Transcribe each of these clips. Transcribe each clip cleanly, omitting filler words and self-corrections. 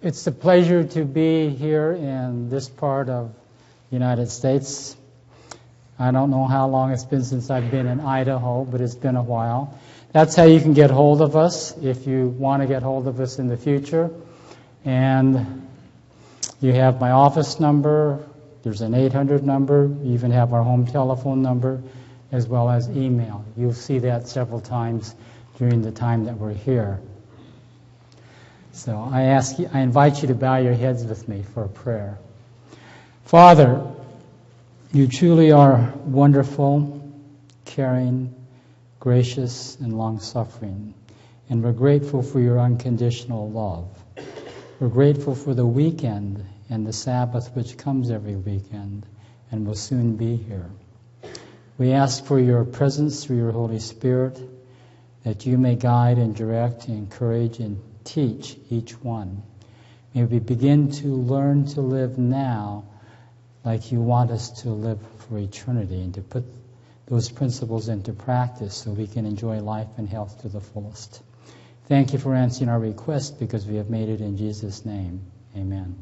It's a pleasure to be here in this part of the United States. I don't know how long it's been since I've been in Idaho, but it's been a while. That's how you can get hold of us if you want to get hold of us in the future. And you have my office number. There's an 800 number. You even have our home telephone number as well as email. You'll see that several times during the time that we're here. So I invite you to bow your heads with me for a prayer. Father, you truly are wonderful, caring, gracious, and long-suffering. And we're grateful for your unconditional love. We're grateful for the weekend and the Sabbath which comes every weekend and will soon be here. We ask for your presence through your Holy Spirit, that you may guide and direct, encourage, and teach each one. May we begin to learn to live now like you want us to live for eternity, and to put those principles into practice so we can enjoy life and health to the fullest. Thank you for answering our request, because we have made it in Jesus' name. Amen.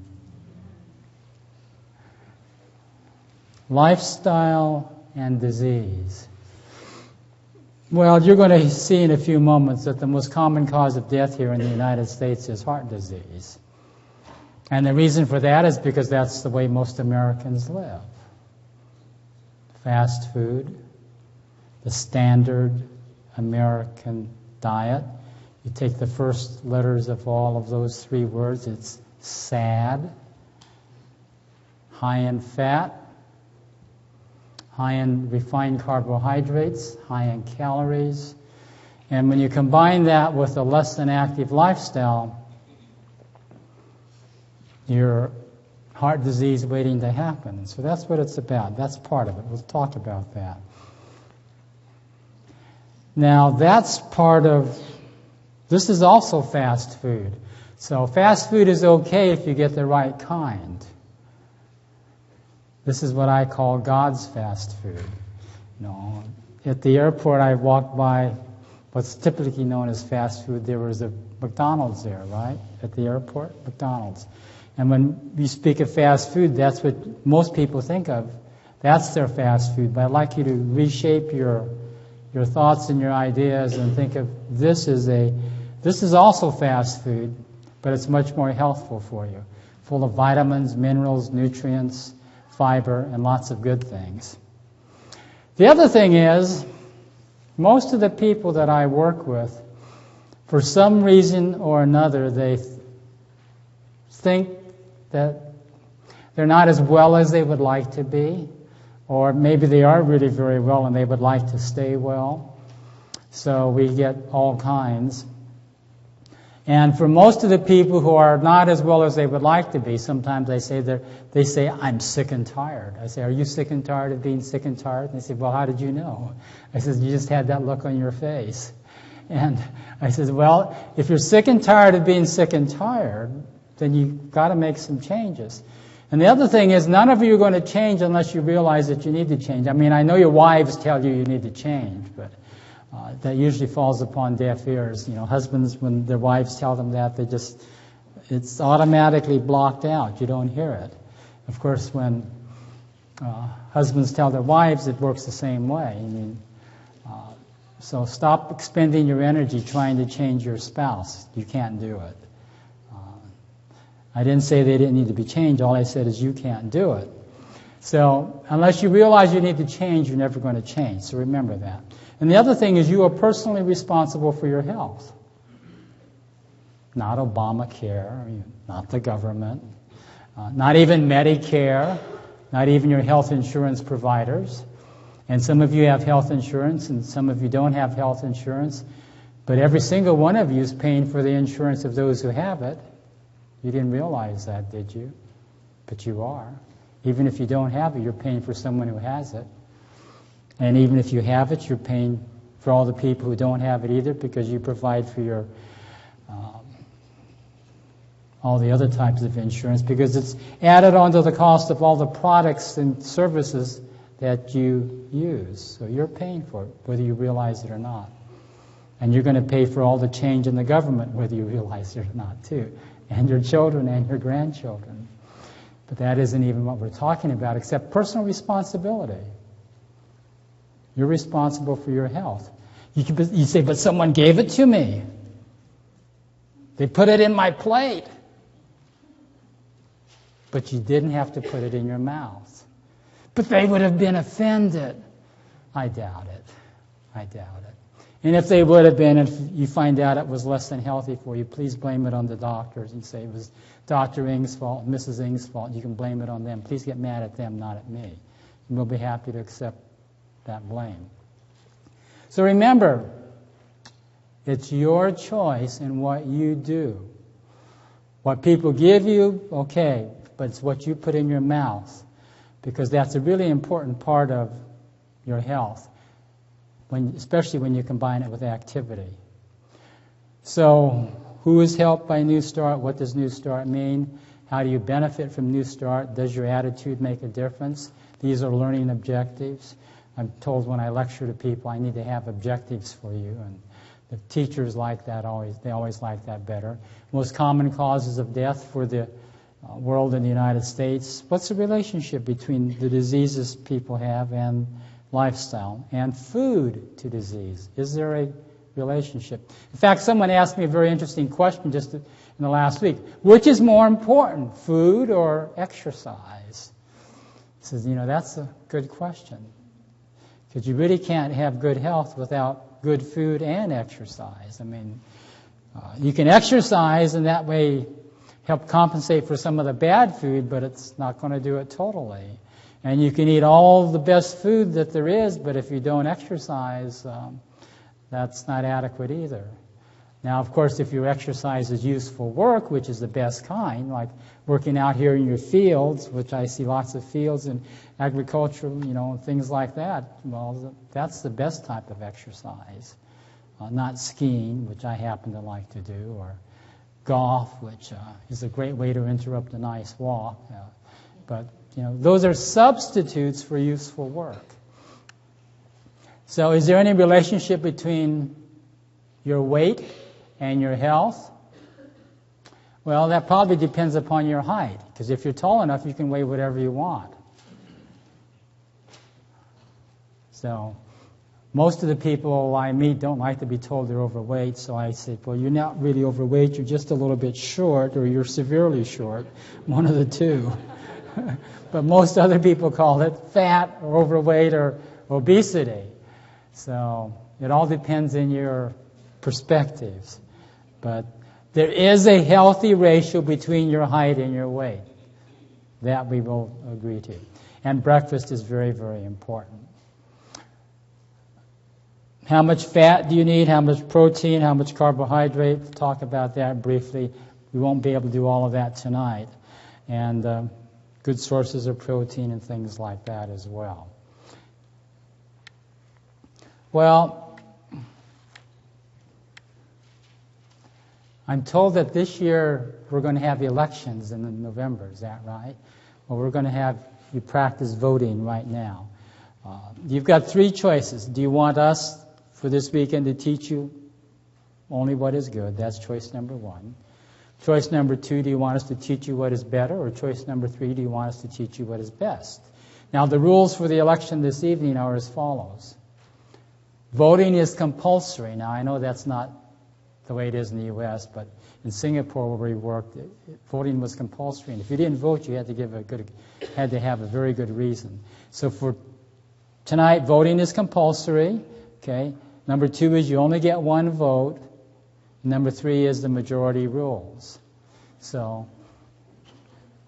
Lifestyle and disease. Well, you're going to see in a few moments that the most common cause of death here in the United States is heart disease. And the reason for that is because that's the way most Americans live. Fast food, the standard American diet. You take the first letters of all of those three words, it's SAD, high in fat, high in refined carbohydrates, high in calories. And when you combine that with a less than active lifestyle, your heart disease waiting to happen. So that's what it's about. That's part of it. We'll talk about that. Now, that's part of, this is also fast food. So fast food is okay if you get the right kind. This is what I call God's fast food. You know, at the airport, I walked by what's typically known as fast food. There was a McDonald's there, right? At the airport, McDonald's. And when we speak of fast food, that's what most people think of. That's their fast food. But I'd like you to reshape your thoughts and your ideas and think of this is also fast food, but it's much more healthful for you. Full of vitamins, minerals, nutrients, fiber, and lots of good things. The other thing is, most of the people that I work with, for some reason or another, they think that they're not as well as they would like to be, or maybe they are really very well and they would like to stay well. So we get all kinds. And for most of the people who are not as well as they would like to be, sometimes they say, I'm sick and tired. I say, are you sick and tired of being sick and tired? And they say, well, how did you know? I said, you just had that look on your face. And I said, well, if you're sick and tired of being sick and tired, then you've got to make some changes. And the other thing is, none of you are going to change unless you realize that you need to change. I mean, I know your wives tell you need to change, but that usually falls upon deaf ears. You know, husbands, when their wives tell them that, it's automatically blocked out. You don't hear it. Of course, when husbands tell their wives, it works the same way. I mean, so stop expending your energy trying to change your spouse. You can't do it. I didn't say they didn't need to be changed. All I said is you can't do it. So unless you realize you need to change, you're never going to change. So remember that. And the other thing is, you are personally responsible for your health. Not Obamacare, not the government, not even Medicare, not even your health insurance providers. And some of you have health insurance and some of you don't have health insurance. But every single one of you is paying for the insurance of those who have it. You didn't realize that, did you? But you are. Even if you don't have it, you're paying for someone who has it. And even if you have it, you're paying for all the people who don't have it either, because you provide for your all the other types of insurance, because it's added onto the cost of all the products and services that you use. So you're paying for it, whether you realize it or not. And you're going to pay for all the change in the government, whether you realize it or not, too. and your children and your grandchildren. But that isn't even what we're talking about, except personal responsibility. You're responsible for your health. You say, but someone gave it to me. They put it in my plate. But you didn't have to put it in your mouth. But they would have been offended. I doubt it. I doubt it. And if they would have been, if you find out it was less than healthy for you, please blame it on the doctors and say it was Dr. Ng's fault, Mrs. Ng's fault. You can blame it on them. Please get mad at them, not at me. And we'll be happy to accept that blame. So remember, it's your choice in what you do. What people give you, okay, but it's what you put in your mouth, because that's a really important part of your health, especially when you combine it with activity. So, who is helped by New Start? What does New Start mean? How do you benefit from New Start? Does your attitude make a difference? These are learning objectives. I'm told when I lecture to people, I need to have objectives for you, and the teachers like that they always like that better. Most common causes of death for the world in the United States. What's the relationship between the diseases people have and lifestyle and food to disease? Is there a relationship? In fact, someone asked me a very interesting question just in the last week. Which is more important, food or exercise? He says, that's a good question. Because you really can't have good health without good food and exercise. I mean, you can exercise and that way help compensate for some of the bad food, but it's not going to do it totally. And you can eat all the best food that there is, but if you don't exercise, that's not adequate either. Now, of course, if your exercise is useful work, which is the best kind, like working out here in your fields, which I see lots of fields in agriculture, things like that, well, that's the best type of exercise. Not skiing, which I happen to like to do, or golf, which is a great way to interrupt a nice walk. But, those are substitutes for useful work. So is there any relationship between your weight and your health? Well, that probably depends upon your height, because if you're tall enough, you can weigh whatever you want. So most of the people I meet don't like to be told they're overweight, so I say, well, you're not really overweight, you're just a little bit short, or you're severely short, one of the two. But most other people call it fat or overweight or obesity. So it all depends in your perspectives. But there is a healthy ratio between your height and your weight. That we will agree to. And breakfast is very, very important. How much fat do you need? How much protein? How much carbohydrate? We'll talk about that briefly. We won't be able to do all of that tonight. And good sources of protein and things like that as well. Well, I'm told that this year we're going to have elections in November. Is that right? Well, we're going to have you practice voting right now. You've got three choices. Do you want us for this weekend to teach you only what is good? That's choice number one. Choice number two, do you want us to teach you what is better? Or choice number three, do you want us to teach you what is best? Now, the rules for the election this evening are as follows. Voting is compulsory. Now, I know that's not the way it is in the U.S., but in Singapore where we worked, voting was compulsory. And if you didn't vote, you had to have a very good reason. So for tonight, voting is compulsory. Okay. Number two is you only get one vote. Number three is the majority rules. So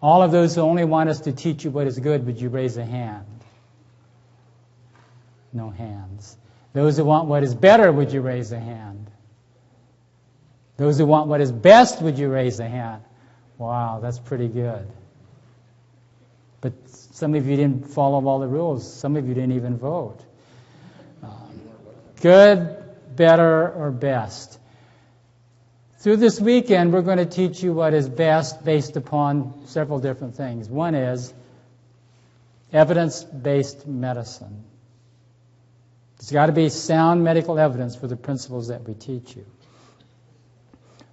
all of those who only want us to teach you what is good, would you raise a hand? No hands. Those who want what is better, would you raise a hand? Those who want what is best, would you raise a hand? Wow, that's pretty good. But some of you didn't follow all the rules. Some of you didn't even vote. Good, better, or best. Through this weekend, we're going to teach you what is best based upon several different things. One is evidence-based medicine. There's got to be sound medical evidence for the principles that we teach you.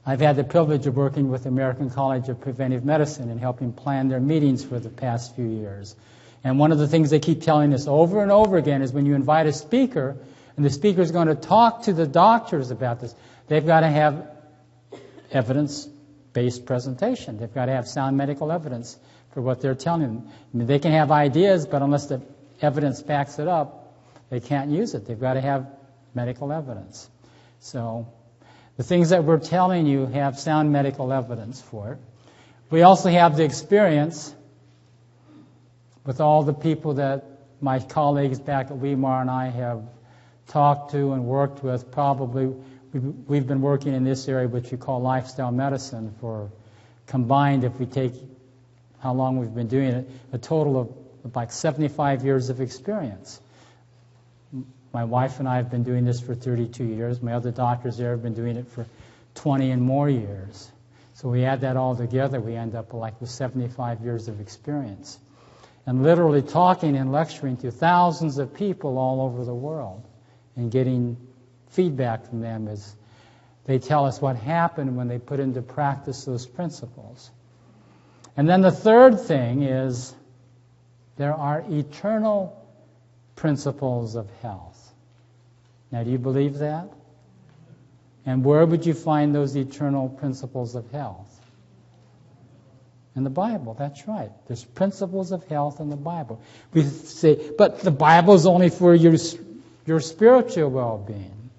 I've had the privilege of working with the American College of Preventive Medicine and helping plan their meetings for the past few years. And one of the things they keep telling us over and over again is when you invite a speaker, and the speaker is going to talk to the doctors about this, they've got to have evidence-based presentation. They've got to have sound medical evidence for what they're telling them. I mean, they can have ideas, but unless the evidence backs it up, they can't use it. They've got to have medical evidence. So the things that we're telling you have sound medical evidence for it. We also have the experience with all the people that my colleagues back at Weimar and I have talked to and worked with. Probably we've been working in this area, which we call lifestyle medicine, for combined, if we take how long we've been doing it, a total of like 75 years of experience. My wife and I have been doing this for 32 years. My other doctors there have been doing it for 20 and more years. So we add that all together, we end up like with 75 years of experience. And literally talking and lecturing to thousands of people all over the world and getting feedback from them as they tell us what happened when they put into practice those principles. And then the third thing is there are eternal principles of health. Now, do you believe that? And where would you find those eternal principles of health? In the Bible, that's right. There's principles of health in the Bible. We say, but the Bible is only for your spiritual well-being.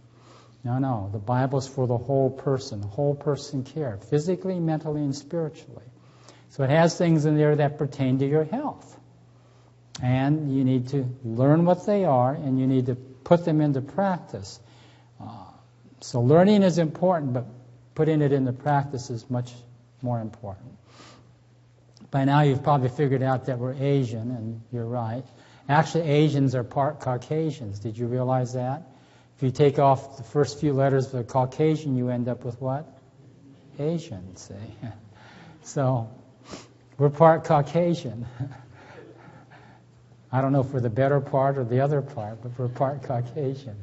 No, the Bible is for the whole person care, physically, mentally, and spiritually. So it has things in there that pertain to your health. And you need to learn what they are, and you need to put them into practice. So learning is important, but putting it into practice is much more important. By now you've probably figured out that we're Asian, and you're right. Actually, Asians are part Caucasians. Did you realize that? If you take off the first few letters of the Caucasian, you end up with what? Asian, see? So we're part Caucasian. I don't know if we're the better part or the other part, but we're part Caucasian.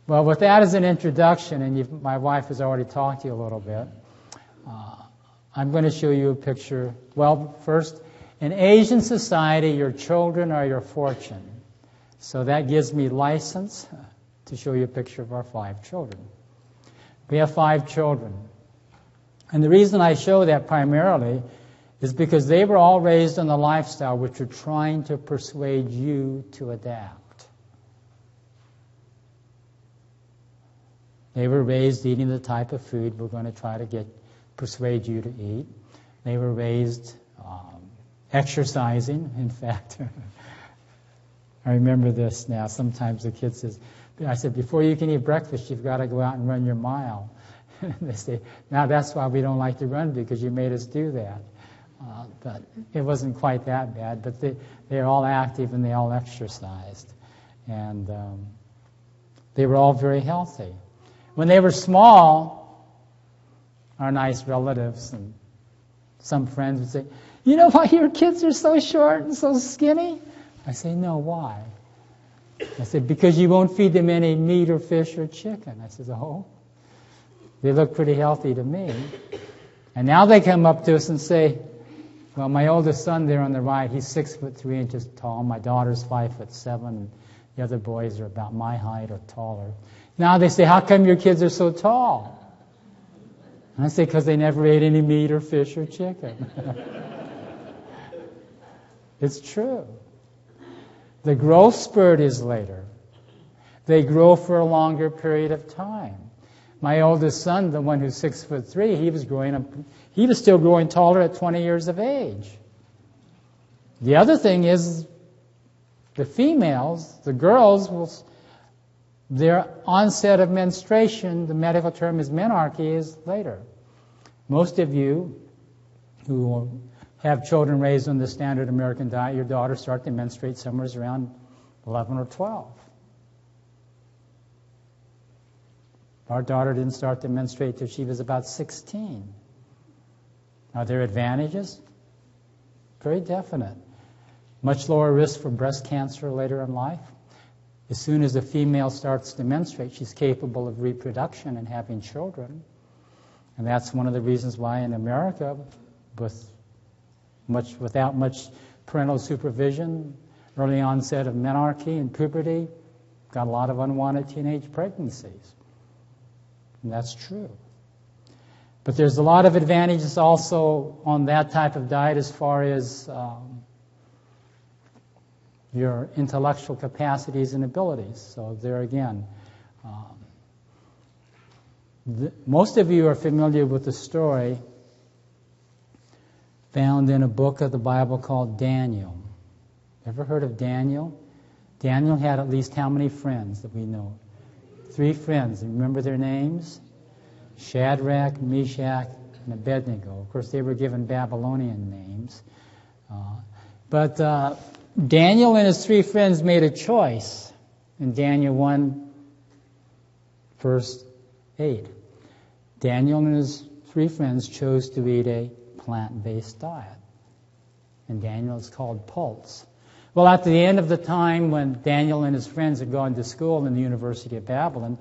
Well, with that as an introduction, and my wife has already talked to you a little bit, I'm going to show you a picture. Well, first, in Asian society, your children are your fortune. So that gives me license to show you a picture of our 5 children. We have 5 children. And the reason I show that primarily is because they were all raised in a lifestyle which are trying to persuade you to adapt. They were raised eating the type of food we're going to try to persuade you to eat. They were raised exercising. In fact, I remember this now. Sometimes the kid says, I said, before you can eat breakfast, you've got to go out and run your mile. They say, now that's why we don't like to run, because you made us do that. But it wasn't quite that bad. But they're all active and they all exercised. And they were all very healthy. When they were small, our nice relatives and some friends would say, you know why your kids are so short and so skinny? I say, no, why? I said, because you won't feed them any meat or fish or chicken. I said, oh, they look pretty healthy to me. And now they come up to us and say, well, my oldest son there on the right, he's 6'3" tall. My daughter's 5'7", and the other boys are about my height or taller. Now they say, how come your kids are so tall? And I say, because they never ate any meat or fish or chicken. It's true. The growth spurt is later. They grow for a longer period of time. My oldest son, the one who's 6'3", he was still growing taller at 20 years of age. The other thing is the females, the girls, their onset of menstruation, the medical term is menarche, is later. Most of you who have children raised on the standard American diet, your daughters start to menstruate somewhere around 11 or 12. Our daughter didn't start to menstruate till she was about 16. Are there advantages? Very definite. Much lower risk for breast cancer later in life. As soon as a female starts to menstruate, she's capable of reproduction and having children. And that's one of the reasons why in America, without much parental supervision, early onset of menarche and puberty, got a lot of unwanted teenage pregnancies. And that's true. But there's a lot of advantages also on that type of diet as far as your intellectual capacities and abilities. So there again, most of you are familiar with the story found in a book of the Bible called Daniel. Ever heard of Daniel? Daniel had at least how many friends that we know? 3 friends. Remember their names? Shadrach, Meshach, and Abednego. Of course, they were given Babylonian names. But Daniel and his 3 friends made a choice in Daniel 1, verse 8. Daniel and his 3 friends chose to eat a plant-based diet. And Daniel is called Pulse. Well, at the end of the time when Daniel and his friends had gone to school in the University of Babylon,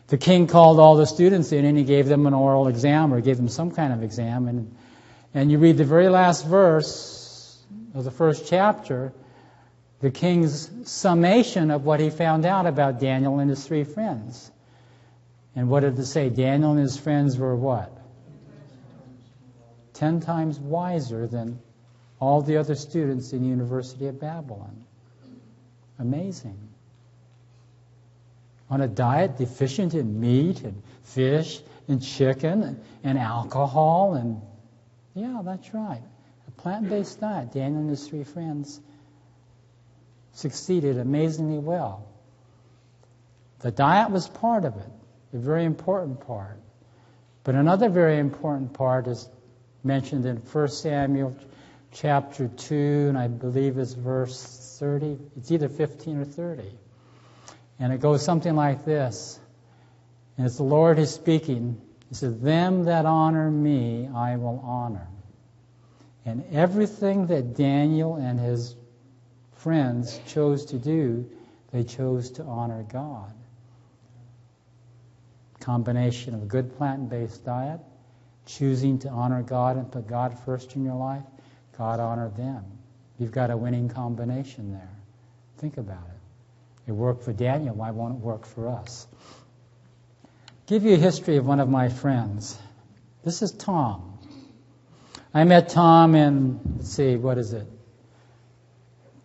the king called all the students in and he gave them an oral exam or gave them some kind of exam. And you read the very last verse of the first chapter, the king's summation of what he found out about Daniel and his 3 friends. And what did it say? Daniel and his friends were what? 10 times wiser than all the other students in the University of Babylon. Amazing. On a diet deficient in meat and fish and chicken and alcohol and, yeah, that's right. A plant-based diet. Daniel and his 3 friends succeeded amazingly well. The diet was part of it, a very important part. But another very important part is mentioned in 1 Samuel chapter 2, and I believe it's verse 30. It's either 15 or 30. And it goes something like this. And it's the Lord who's speaking. He says, "Them that honor me, I will honor." And everything that Daniel and his friends chose to do, they chose to honor God. Combination of a good plant-based diet, choosing to honor God and put God first in your life, God honored them. You've got a winning combination there. Think about it. It worked for Daniel, why won't it work for us? Give you a history of one of my friends. This is Tom. I met Tom in,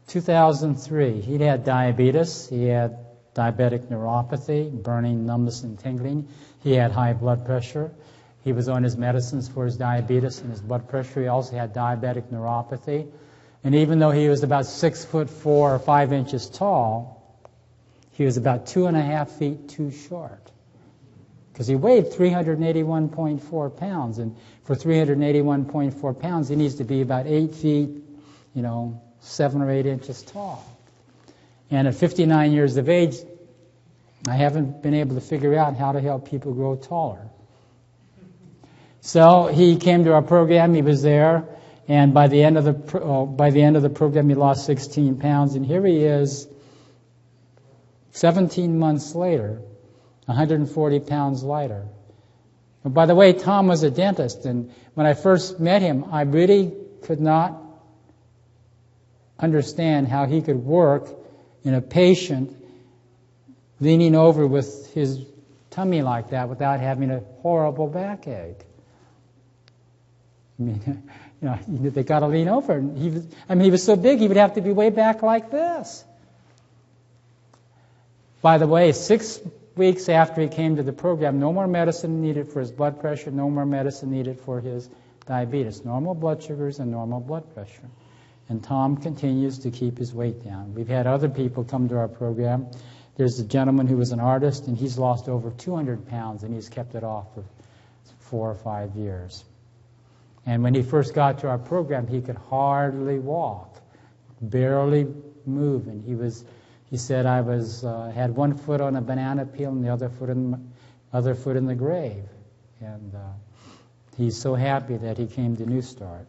2003. He'd had diabetes. He had diabetic neuropathy, burning, numbness, and tingling. He had high blood pressure. He was on his medicines for his diabetes and his blood pressure. He also had diabetic neuropathy. And even though he was about 6'4" or 5 inches tall, he was about 2.5 feet too short. Because he weighed 381.4 pounds. And for 381.4 pounds, he needs to be about 8 feet, 7 or 8 inches tall. And at 59 years of age, I haven't been able to figure out how to help people grow taller. So he came to our program. He was there, and by the end of the program, he lost 16 pounds. And here he is, 17 months later, 140 pounds lighter. And by the way, Tom was a dentist, and when I first met him, I really could not understand how he could work in a patient leaning over with his tummy like that without having a horrible backache. I mean, they got to lean over. And he was so big, he would have to be way back like this. By the way, 6 weeks after he came to the program, no more medicine needed for his blood pressure, no more medicine needed for his diabetes. Normal blood sugars and normal blood pressure. And Tom continues to keep his weight down. We've had other people come to our program. There's a gentleman who was an artist, and he's lost over 200 pounds, and he's kept it off for 4 or 5 years. And when he first got to our program, he could hardly walk, barely move. And he said, I had one foot on a banana peel and the other foot in the grave. And he's so happy that he came to New Start.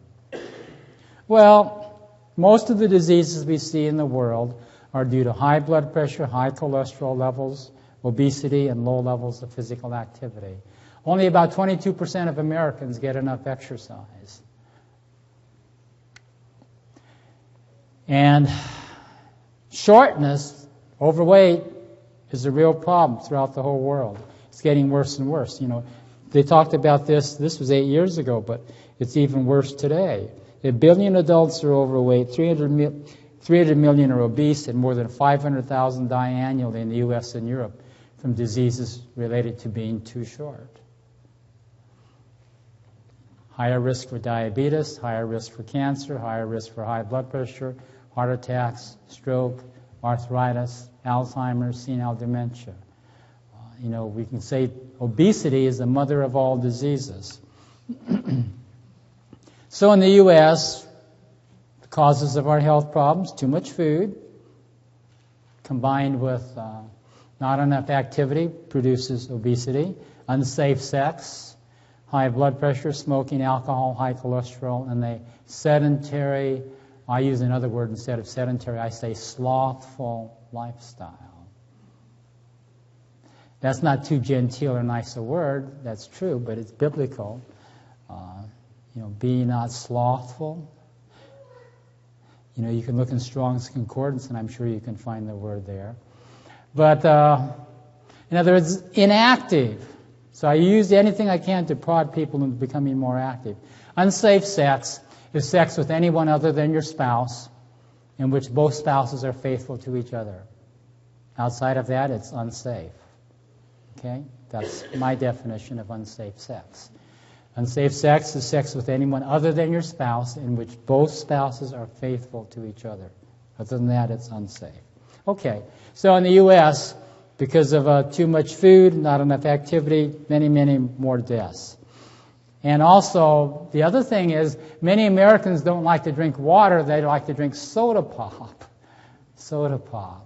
Well, most of the diseases we see in the world are due to high blood pressure, high cholesterol levels, obesity, and low levels of physical activity. Only about 22% of Americans get enough exercise. And shortness, overweight, is a real problem throughout the whole world. It's getting worse and worse. They talked about this was 8 years ago, but it's even worse today. 1 billion adults are overweight, 300 million are obese, and more than 500,000 die annually in the U.S. and Europe from diseases related to being too short. Higher risk for diabetes, higher risk for cancer, higher risk for high blood pressure, heart attacks, stroke, arthritis, Alzheimer's, senile dementia. We can say obesity is the mother of all diseases. So in the U.S., the causes of our health problems, too much food, combined with not enough activity, produces obesity, unsafe sex, high blood pressure, smoking, alcohol, high cholesterol, and a sedentary, I use another word instead of sedentary, I say slothful lifestyle. That's not too genteel or nice a word, that's true, but it's biblical. Be not slothful. You can look in Strong's Concordance, and I'm sure you can find the word there. But, in other words, inactive. So I use anything I can to prod people into becoming more active. Unsafe sex is sex with anyone other than your spouse, in which both spouses are faithful to each other. Outside of that, it's unsafe. Okay? That's my definition of unsafe sex. Unsafe sex is sex with anyone other than your spouse, in which both spouses are faithful to each other. Other than that, it's unsafe. Okay, so in the U.S., because of too much food, not enough activity, many, many more deaths. And also, the other thing is, many Americans don't like to drink water, they like to drink soda pop. Soda pop.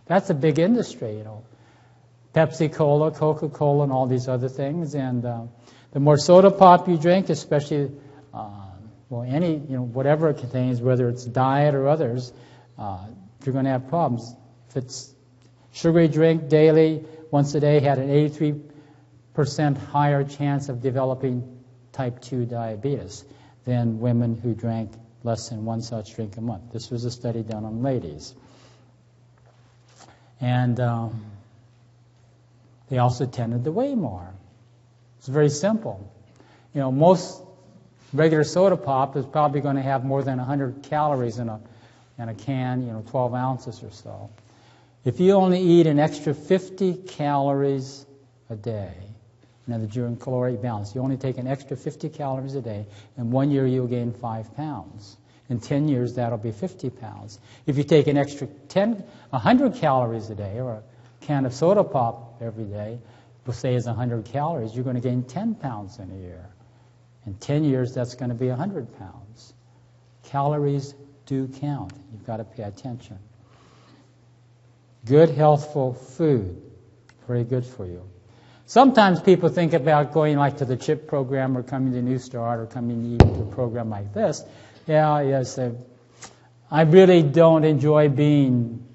That's a big industry, Pepsi-Cola, Coca-Cola, and all these other things. And the more soda pop you drink, especially, any, whatever it contains, whether it's diet or others, you're going to have problems. If it's sugary drink daily, once a day, had an 83% higher chance of developing type 2 diabetes than women who drank less than one such drink a month. This was a study done on ladies. And they also tended to weigh more. It's very simple. Most regular soda pop is probably going to have more than 100 calories in a can, 12 ounces or so. If you only eat an extra 50 calories a day, you're in caloric balance, you only take an extra 50 calories a day, in 1 year you'll gain 5 pounds. In 10 years, that'll be 50 pounds. If you take an extra 100 calories a day, or a can of soda pop every day, we'll say is 100 calories, you're going to gain 10 pounds in a year. In 10 years, that's going to be 100 pounds. Calories do count. You've got to pay attention. Good, healthful food, very good for you. Sometimes people think about going like to the CHIP program or coming to New Start or coming to a program like this. Yes, I really don't enjoy being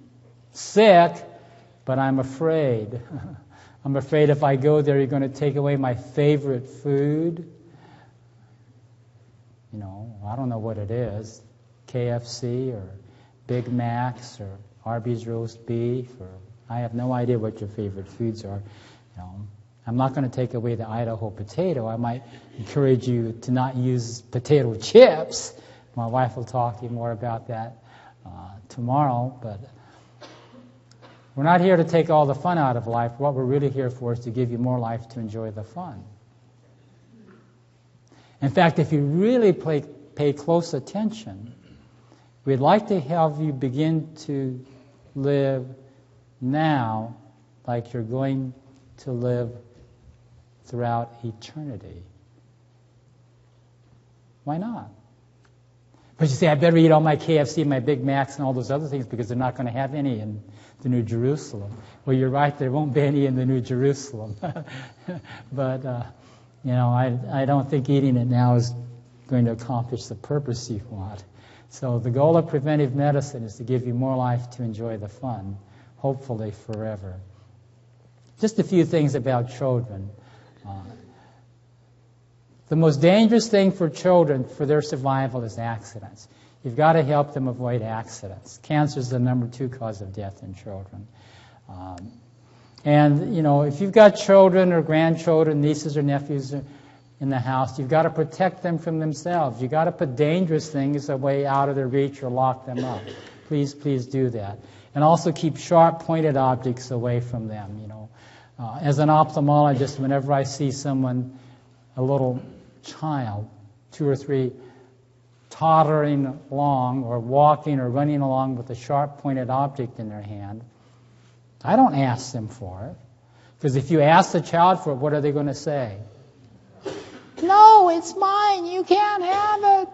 sick, but I'm afraid. I'm afraid if I go there, you're going to take away my favorite food. I don't know what it is, KFC or Big Macs or Arby's roast beef, or I have no idea what your favorite foods are. I'm not going to take away the Idaho potato. I might encourage you to not use potato chips. My wife will talk to you more about that tomorrow, but we're not here to take all the fun out of life. What we're really here for is to give you more life to enjoy the fun. In fact, if you really pay close attention, we'd like to have you begin to live now like you're going to live throughout eternity. Why not? But you say, I better eat all my KFC, my Big Macs, and all those other things because they're not going to have any in the New Jerusalem. Well, you're right, there won't be any in the New Jerusalem. But, I don't think eating it now is going to accomplish the purpose you want. So the goal of preventive medicine is to give you more life to enjoy the fun, hopefully forever. Just a few things about children. The most dangerous thing for children, for their survival, is accidents. You've got to help them avoid accidents. Cancer is the number 2 cause of death in children. And, if you've got children or grandchildren, nieces or nephews in the house, you've got to protect them from themselves. You've got to put dangerous things away out of their reach or lock them up. Please do that. And also keep sharp, pointed objects away from them, As an ophthalmologist, whenever I see someone, a little child, 2 or 3, tottering along or walking or running along with a sharp pointed object in their hand, I don't ask them for it. Because if you ask the child for it, what are they going to say? No, it's mine. You can't have it.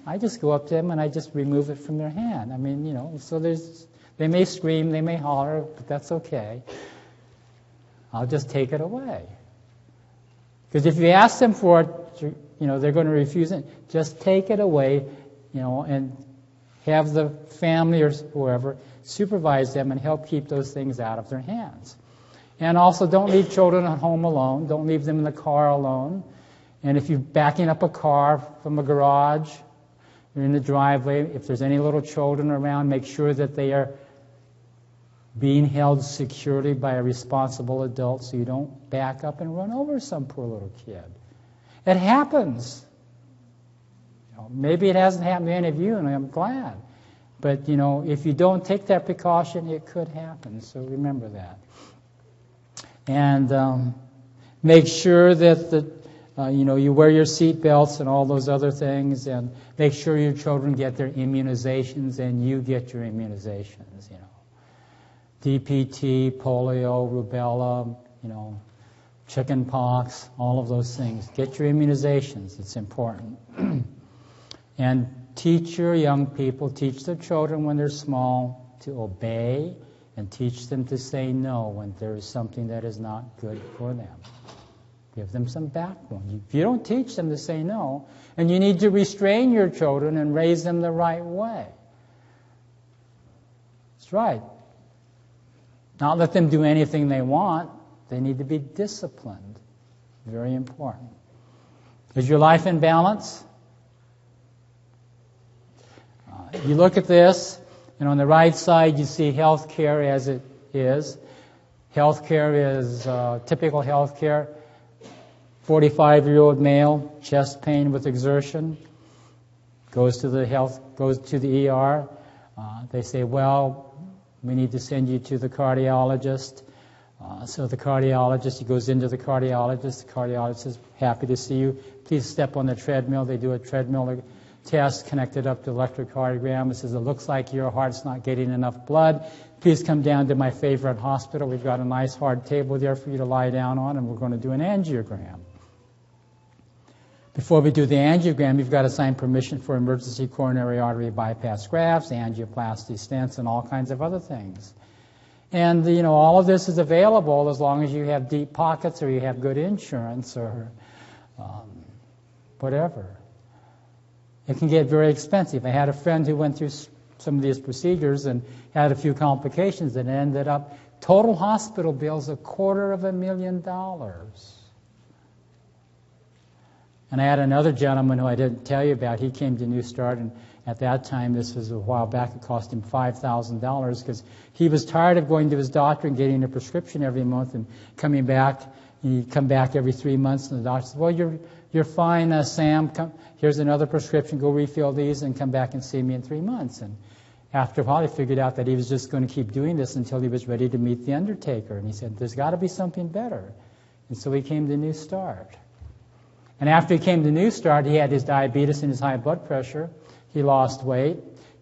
I just go up to them and I just remove it from their hand. So they may scream, they may holler, but that's okay. I'll just take it away. Because if you ask them for it, they're going to refuse it. Just take it away, and have the family or whoever supervise them and help keep those things out of their hands. And also, don't leave children at home alone. Don't leave them in the car alone. And if you're backing up a car from a garage, you're in the driveway, if there's any little children around, make sure that they are being held securely by a responsible adult so you don't back up and run over some poor little kid. It happens. Maybe it hasn't happened to any of you, and I'm glad. But, if you don't take that precaution, it could happen. So remember that. And make sure that you wear your seat belts and all those other things, and make sure your children get their immunizations and you get your immunizations, DPT, polio, rubella, chicken pox, all of those things. Get your immunizations. It's important. And teach your young people, teach their children when they're small to obey, and teach them to say no when there is something that is not good for them. Give them some backbone. If you don't teach them to say no, and you need to restrain your children and raise them the right way. That's right. Not let them do anything they want. They need to be disciplined. Very important. Is your life in balance? You look at this, and on the right side you see health care as it is. Health care is typical health care. 45-year-old male, chest pain with exertion, goes to the ER. They say, well, we need to send you to the cardiologist. So the cardiologist, he goes into the cardiologist. The cardiologist is happy to see you. Please step on the treadmill. They do a treadmill test connected up to electrocardiogram. It says, it looks like your heart's not getting enough blood. Please come down to my favorite hospital. We've got a nice hard table there for you to lie down on, and we're going to do an angiogram. Before we do the angiogram, you've got to sign permission for emergency coronary artery bypass grafts, angioplasty stents, and all kinds of other things. And, all of this is available as long as you have deep pockets or you have good insurance or whatever. It can get very expensive. I had a friend who went through some of these procedures and had a few complications and ended up total hospital bills $250,000. And I had another gentleman who I didn't tell you about. He came to New Start, and at that time, this was a while back, it cost him $5,000 because he was tired of going to his doctor and getting a prescription every month and coming back. He'd come back every 3 months, and the doctor said, well, you're fine, Sam. Here's another prescription. Go refill these and come back and see me in 3 months. And after a while, he figured out that he was just going to keep doing this until he was ready to meet the undertaker. And he said, there's got to be something better. And so he came to New Start. And after he came to New Start, he had his diabetes and his high blood pressure. He lost weight.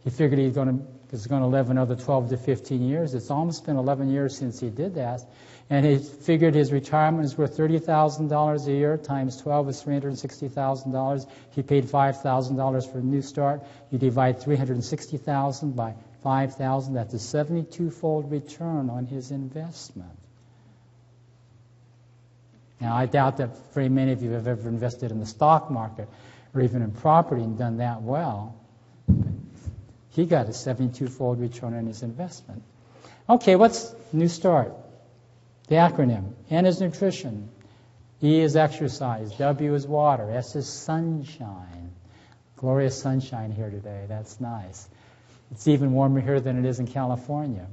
He figured he was going to live another 12 to 15 years. It's almost been 11 years since he did that. And he figured his retirement is worth $30,000 a year, times 12 is $360,000. He paid $5,000 for a New Start. You divide $360,000 by 5,000. That's a 72-fold return on his investment. Now, I doubt that very many of you have ever invested in the stock market or even in property and done that well. He got a 72-fold return on his investment. Okay, what's New Start? The acronym. N is nutrition. E is exercise. W is water. S is sunshine. Glorious sunshine here today. That's nice. It's even warmer here than it is in California.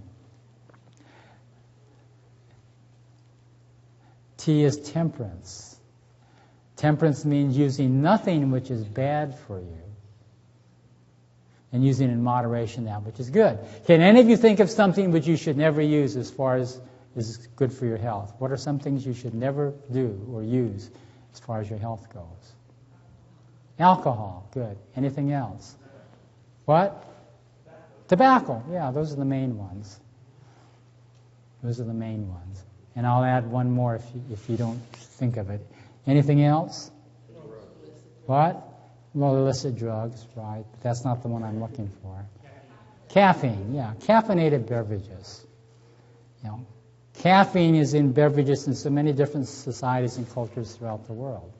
T is temperance. Temperance means using nothing which is bad for you, and using in moderation that which is good. Can any of you think of something which you should never use as far as is good for your health? What are some things you should never do or use as far as your health goes? Alcohol, good. Anything else? What? Tobacco. Yeah, those are the main ones. Those are the main ones. And I'll add one more if you don't think of it. Anything else? What? Well, illicit drugs, right. But that's not the one I'm looking for. Caffeine, yeah. Caffeinated beverages. You know, caffeine is in beverages in so many different societies and cultures throughout the world.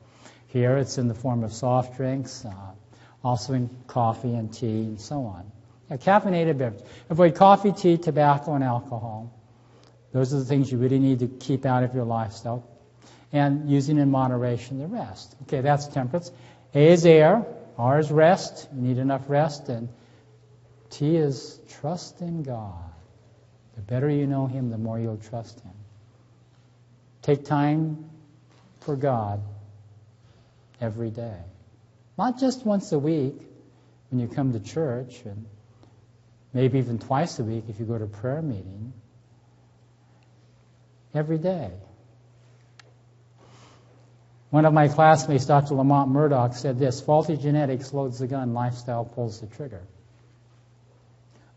Here it's in the form of soft drinks, also in coffee and tea and so on. Yeah, caffeinated beverages. Avoid coffee, tea, tobacco, and alcohol. Those are the things you really need to keep out of your lifestyle. And using in moderation the rest. Okay, that's temperance. A is air. R is rest. You need enough rest. And T is trust in God. The better you know Him, the more you'll trust Him. Take time for God every day. Not just once a week when you come to church, and maybe even twice a week if you go to a prayer meeting. Every day. One of my classmates, Dr. Lamont Murdoch, said this: faulty genetics loads the gun, lifestyle pulls the trigger.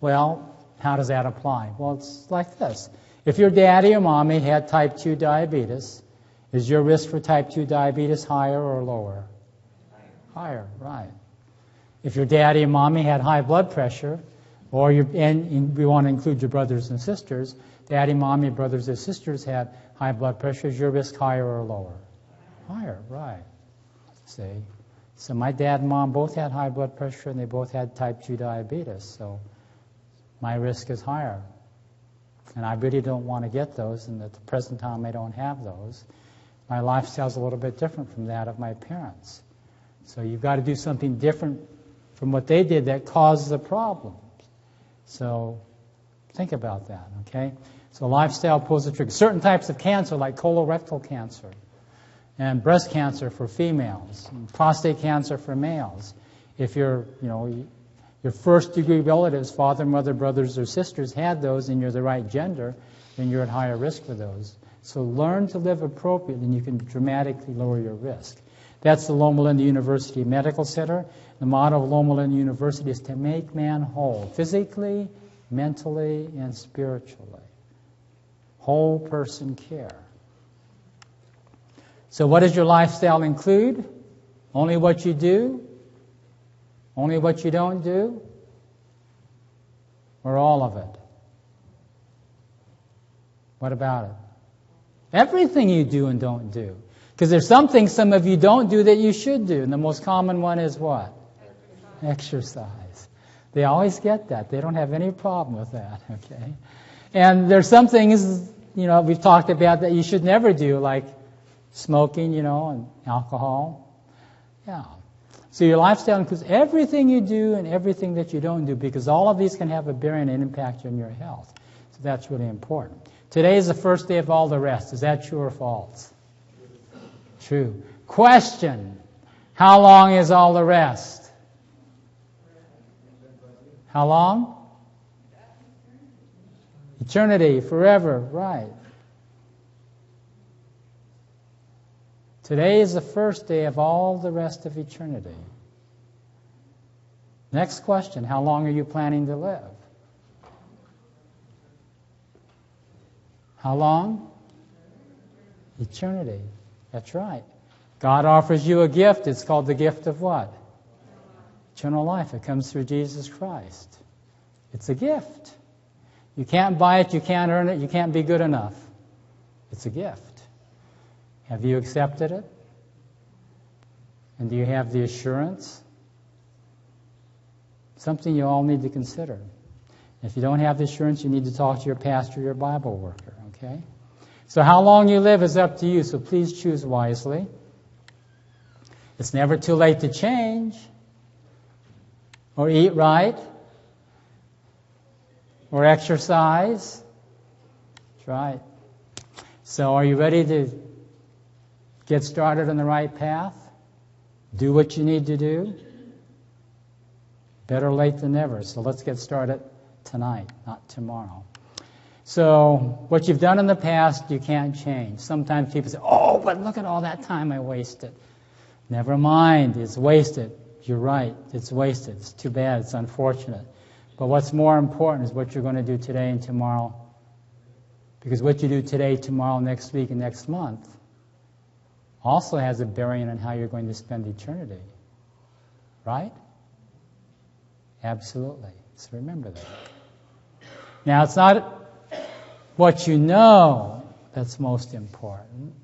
Well, how does that apply? Well, it's like this. If your daddy or mommy had type 2 diabetes, is your risk for type 2 diabetes higher or lower? Higher, right. If your daddy and mommy had high blood pressure, or and we want to include your brothers and sisters, daddy, mommy, brothers and sisters had high blood pressure, is your risk higher or lower? Higher, right. See? So my dad and mom both had high blood pressure, and they both had type 2 diabetes, so my risk is higher. And I really don't want to get those, and at the present time I don't have those. My lifestyle's a little bit different from that of my parents. So you've got to do something different from what they did that caused the problems. So think about that, okay? So lifestyle pulls the trigger. Certain types of cancer, like colorectal cancer, and breast cancer for females, and prostate cancer for males. If your first degree relatives, father, mother, brothers, or sisters had those, and you're the right gender, then you're at higher risk for those. So learn to live appropriately, and you can dramatically lower your risk. That's the Loma Linda University Medical Center. The motto of Loma Linda University is to make man whole, physically, mentally, and spiritually. Whole person care. So what does your lifestyle include? Only what you do? Only what you don't do? Or all of it? What about it? Everything you do and don't do. Because there's some things some of you don't do that you should do. And the most common one is what? Exercise. They always get that. They don't have any problem with that, okay? And there's some things, we've talked about that you should never do, like smoking, and alcohol. Yeah. So your lifestyle includes everything you do and everything that you don't do, because all of these can have a bearing and impact on your health. So that's really important. Today is the first day of all the rest. Is that true or false? True. Question: how long is all the rest? How long? Eternity, forever, right. Today is the first day of all the rest of eternity. Next question: how long are you planning to live? How long? Eternity. That's right. God offers you a gift. It's called the gift of what? Eternal life. It comes through Jesus Christ. It's a gift. You can't buy it, you can't earn it, you can't be good enough. It's a gift. Have you accepted it? And do you have the assurance? Something you all need to consider. If you don't have the assurance, you need to talk to your pastor or your Bible worker, okay? So how long you live is up to you, so please choose wisely. It's never too late to change, or eat right, or exercise. That's right. So are you ready to get started on the right path? Do what you need to do? Better late than never. So let's get started tonight, not tomorrow. So what you've done in the past, you can't change. Sometimes people say, oh, but look at all that time I wasted. Never mind, it's wasted. You're right, it's wasted. It's too bad, it's unfortunate. But what's more important is what you're going to do today and tomorrow. Because what you do today, tomorrow, next week, and next month also has a bearing on how you're going to spend eternity. Right? Absolutely. So remember that. Now, it's not what you know that's most important.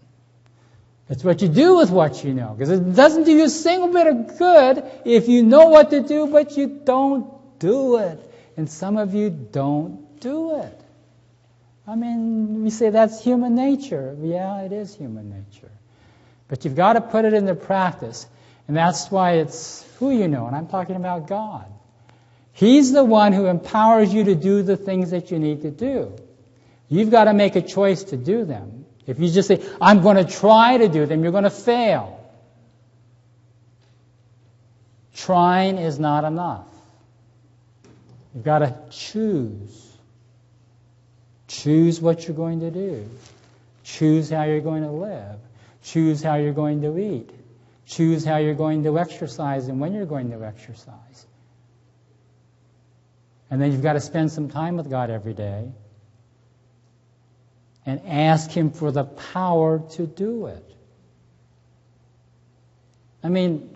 It's what you do with what you know. Because it doesn't do you a single bit of good if you know what to do, but you don't do it. And some of you don't do it. I mean, we say that's human nature. Yeah, it is human nature. But you've got to put it into practice. And that's why it's who you know. And I'm talking about God. He's the one who empowers you to do the things that you need to do. You've got to make a choice to do them. If you just say, I'm going to try to do them, you're going to fail. Trying is not enough. You've got to choose. Choose what you're going to do. Choose how you're going to live. Choose how you're going to eat. Choose how you're going to exercise and when you're going to exercise. And then you've got to spend some time with God every day and ask Him for the power to do it. I mean,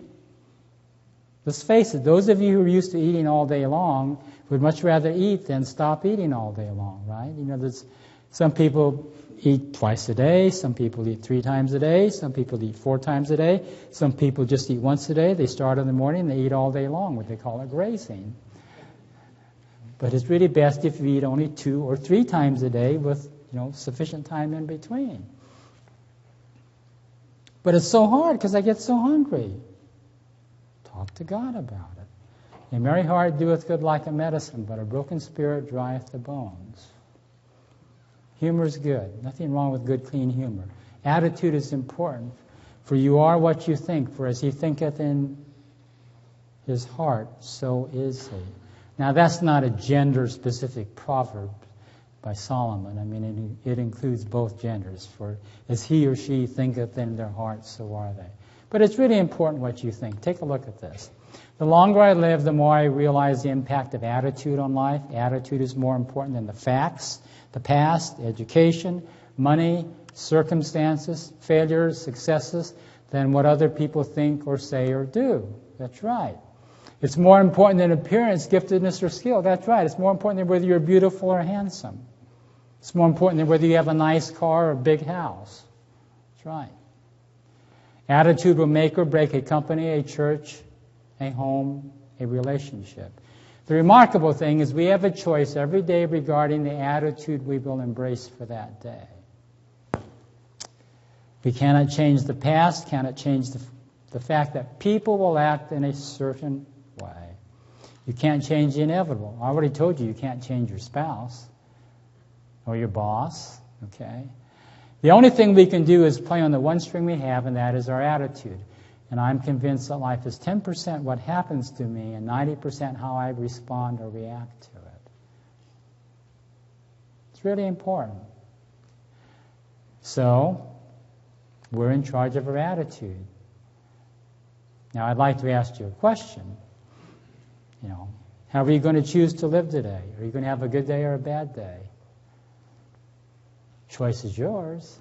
let's face it, those of you who are used to eating all day long would much rather eat than stop eating all day long, right? You know, there's some people eat twice a day, some people eat 3 times a day, some people eat 4 times a day, some people just eat once a day. They start in the morning, they eat all day long, what they call it grazing. But it's really best if you eat only 2 or 3 times a day with, sufficient time in between. But it's so hard because I get so hungry. Talk to God about it. A merry heart doeth good like a medicine, but a broken spirit drieth the bones. Humor's good. Nothing wrong with good, clean humor. Attitude is important. For you are what you think, for as he thinketh in his heart, so is he. Now that's not a gender-specific proverb by Solomon. I mean, it includes both genders. For as he or she thinketh in their heart, so are they. But it's really important what you think. Take a look at this. The longer I live, the more I realize the impact of attitude on life. Attitude is more important than the facts, the past, education, money, circumstances, failures, successes, than what other people think or say or do. That's right. It's more important than appearance, giftedness, or skill. That's right. It's more important than whether you're beautiful or handsome. It's more important than whether you have a nice car or a big house. That's right. Attitude will make or break a company, a church, a home, a relationship. The remarkable thing is we have a choice every day regarding the attitude we will embrace for that day. We cannot change the past, cannot change the fact that people will act in a certain way. You can't change the inevitable. I already told you can't change your spouse or your boss, okay? The only thing we can do is play on the one string we have, and that is our attitude. And I'm convinced that life is 10% what happens to me and 90% how I respond or react to it. It's really important. So, we're in charge of our attitude. Now, I'd like to ask you a question. How are you going to choose to live today? Are you going to have a good day or a bad day? Choice is yours.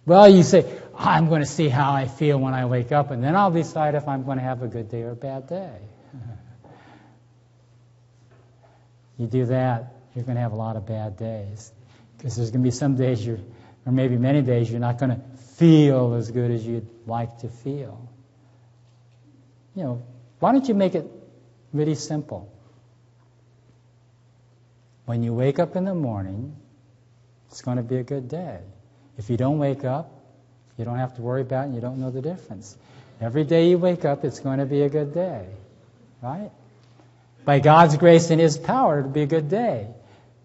Well, you say, I'm going to see how I feel when I wake up, and then I'll decide if I'm going to have a good day or a bad day. You do that, you're going to have a lot of bad days. Because there's going to be some days, or maybe many days, you're not going to feel as good as you'd like to feel. Why don't you make it really simple? When you wake up in the morning, it's going to be a good day. If you don't wake up, you don't have to worry about it and you don't know the difference. Every day you wake up, it's going to be a good day. Right? By God's grace and His power, it'll be a good day.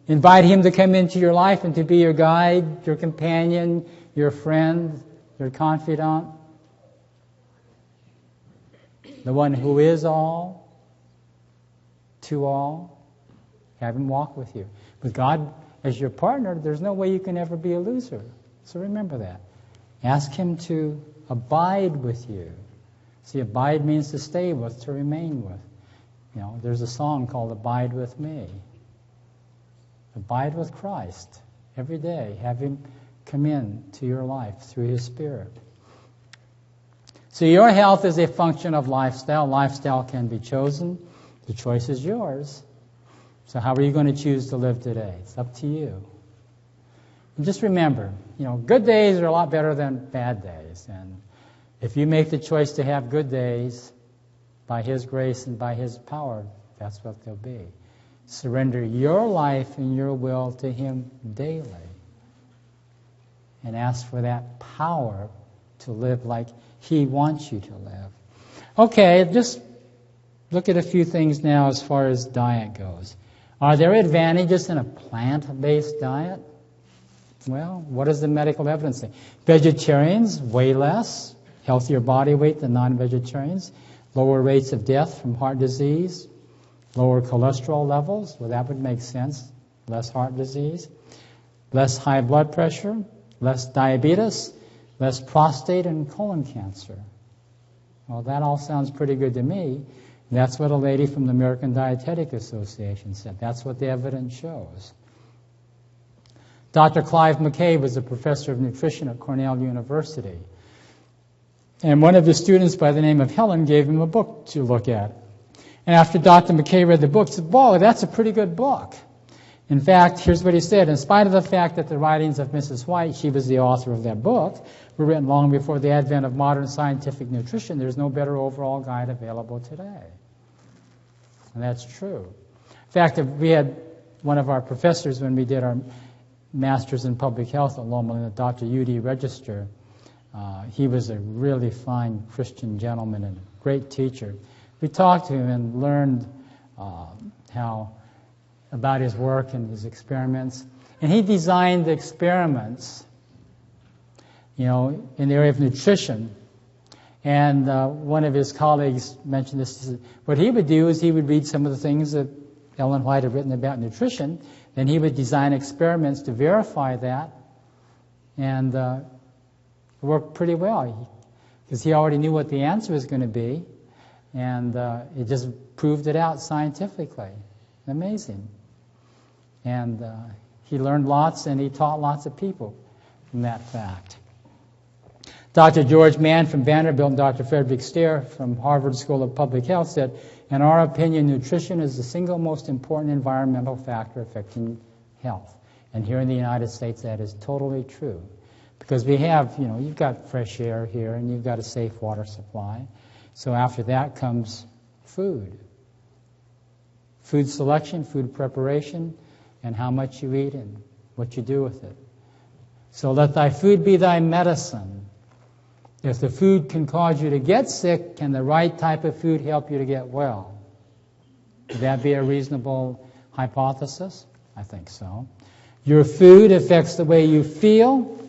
Invite Him to come into your life and to be your guide, your companion, your friend, your confidant. The one who is all, to all. Have Him walk with you. With God as your partner, there's no way you can ever be a loser. So remember that. Ask Him to abide with you. See, abide means to stay with, to remain with. You know, there's a song called Abide With Me. Abide with Christ every day. Have Him come in to your life through His Spirit. So your health is a function of lifestyle. Lifestyle can be chosen. The choice is yours. So how are you going to choose to live today? It's up to you. And just remember, you know, good days are a lot better than bad days. And if you make the choice to have good days, by His grace and by His power, that's what they'll be. Surrender your life and your will to Him daily. And ask for that power to live like He wants you to live. Okay, just look at a few things now as far as diet goes. Are there advantages in a plant-based diet? Well, what does the medical evidence say? Vegetarians weigh less, healthier body weight than non-vegetarians, lower rates of death from heart disease, lower cholesterol levels. Well, that would make sense. Less heart disease, less high blood pressure, less diabetes, less prostate and colon cancer. Well, that all sounds pretty good to me. That's what a lady from the American Dietetic Association said. That's what the evidence shows. Dr. Clive McCabe was a professor of nutrition at Cornell University. And one of his students by the name of Helen gave him a book to look at. And after Dr. McCabe read the book, he said, "Whoa, that's a pretty good book." In fact, here's what he said. In spite of the fact that the writings of Mrs. White, she was the author of that book, were written long before the advent of modern scientific nutrition, there's no better overall guide available today. And that's true. In fact, we had one of our professors when we did our Masters in Public Health at Loma Linda, Dr. U.D. Register. He was a really fine Christian gentleman and a great teacher. We talked to him and learned about his work and his experiments. And he designed the experiments, in the area of nutrition. And one of his colleagues mentioned this. He said, what he would do is he would read some of the things that Ellen White had written about nutrition, then he would design experiments to verify that, and it worked pretty well because he already knew what the answer was going to be, and it just proved it out scientifically. Amazing. And he learned lots, and he taught lots of people from that fact. Dr. George Mann from Vanderbilt and Dr. Frederick Stair from Harvard School of Public Health said, in our opinion, nutrition is the single most important environmental factor affecting health. And here in the United States, that is totally true. Because we have, you've got fresh air here and you've got a safe water supply. So after that comes food. Food selection, food preparation, and how much you eat and what you do with it. So let thy food be thy medicine. If the food can cause you to get sick, can the right type of food help you to get well? Would that be a reasonable hypothesis? I think so. Your food affects the way you feel,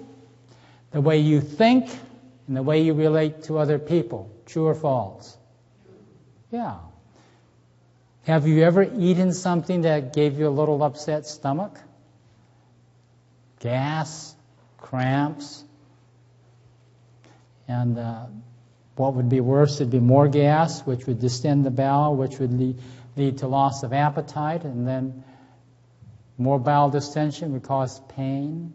the way you think, and the way you relate to other people. True or false? Yeah. Have you ever eaten something that gave you a little upset stomach? Gas, cramps. And what would be worse? It'd be more gas, which would distend the bowel, which would lead to loss of appetite, and then more bowel distension would cause pain.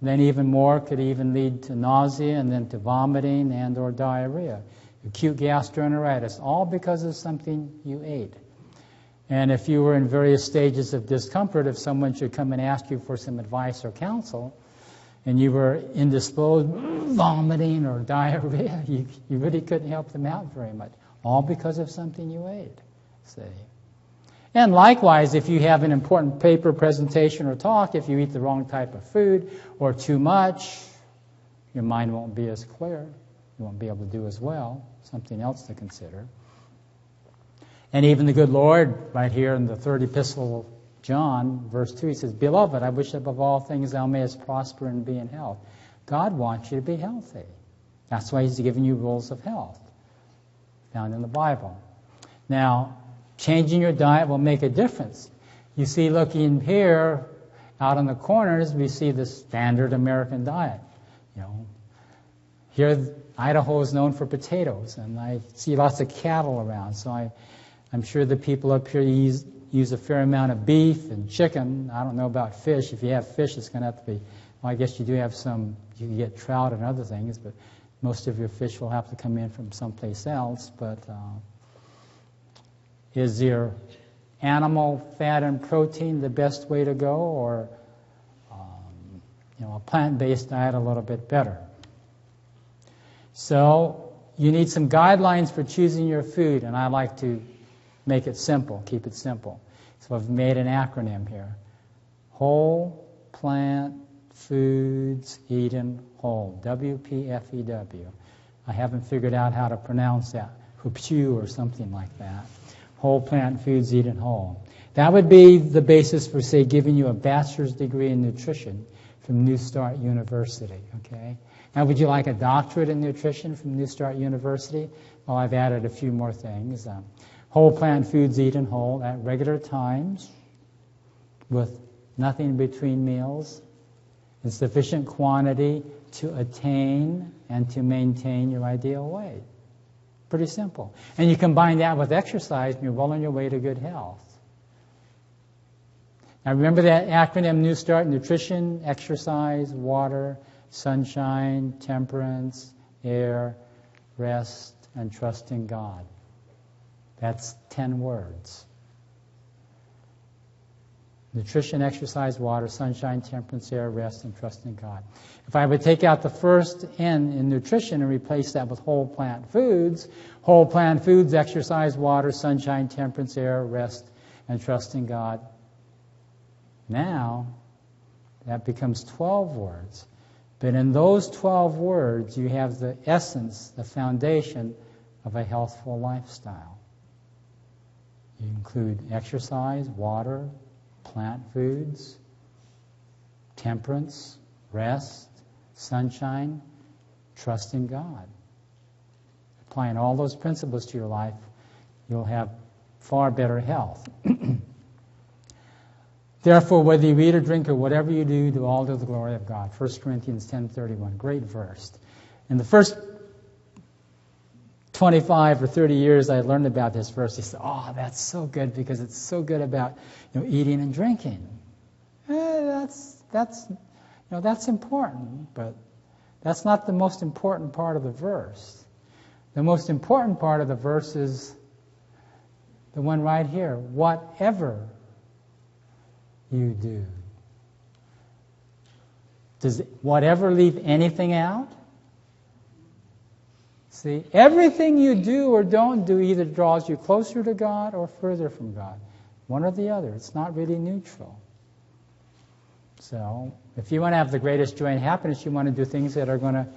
And then even more could even lead to nausea and then to vomiting and or diarrhea. Acute gastroenteritis, all because of something you ate. And if you were in various stages of discomfort, if someone should come and ask you for some advice or counsel, and you were indisposed, vomiting or diarrhea, you really couldn't help them out very much. All because of something you ate, see. And likewise, if you have an important paper presentation or talk, if you eat the wrong type of food or too much your mind won't be as clear. You won't be able to do as well. Something else to consider. And even the good Lord, right here in the third epistle of John, verse 2, he says, Beloved, I wish above all things thou mayest prosper and be in health. God wants you to be healthy. That's why he's giving you rules of health, found in the Bible. Now, changing your diet will make a difference. You see, looking here, out in the corners, we see the standard American diet. Here, Idaho is known for potatoes, and I see lots of cattle around, so I'm sure the people up here use a fair amount of beef and chicken. I don't know about fish. If you have fish, it's going to have to be, well, I guess you do have some, you can get trout and other things, but most of your fish will have to come in from someplace else. But is your animal fat and protein the best way to go, or a plant-based diet a little bit better? So you need some guidelines for choosing your food, and I like to make it simple, keep it simple. So I've made an acronym here. Whole Plant Foods Eaten Whole, WPFEW. I haven't figured out how to pronounce that, Hupshu or something like that. Whole Plant Foods Eaten Whole. That would be the basis for, say, giving you a bachelor's degree in nutrition from New Start University, okay? Now, would you like a doctorate in nutrition from New Start University? Well, I've added a few more things. Whole plant foods eaten whole at regular times with nothing between meals in sufficient quantity to attain and to maintain your ideal weight. Pretty simple. And you combine that with exercise and you're well on your way to good health. Now remember that acronym New Start: nutrition, exercise, water, sunshine, temperance, air, rest, and trust in God. That's 10 words. Nutrition, exercise, water, sunshine, temperance, air, rest, and trust in God. If I would take out the first N in nutrition and replace that with whole plant foods, exercise, water, sunshine, temperance, air, rest, and trust in God. Now, that becomes 12 words. But in those 12 words, you have the essence, the foundation of a healthful lifestyle. You include exercise, water, plant foods, temperance, rest, sunshine, trust in God. Applying all those principles to your life, you'll have far better health. Therefore, whether you eat or drink or whatever you do, do all to the glory of God. 1 Corinthians 10:31, great verse. In the first 25 or 30 years I learned about this verse, he said, oh, that's so good because it's so good about eating and drinking. That's important, but that's not the most important part of the verse. The most important part of the verse is the one right here, whatever you do. Does whatever leave anything out? See, everything you do or don't do either draws you closer to God or further from God. One or the other. It's not really neutral. So, if you want to have the greatest joy and happiness, you want to do things that are going to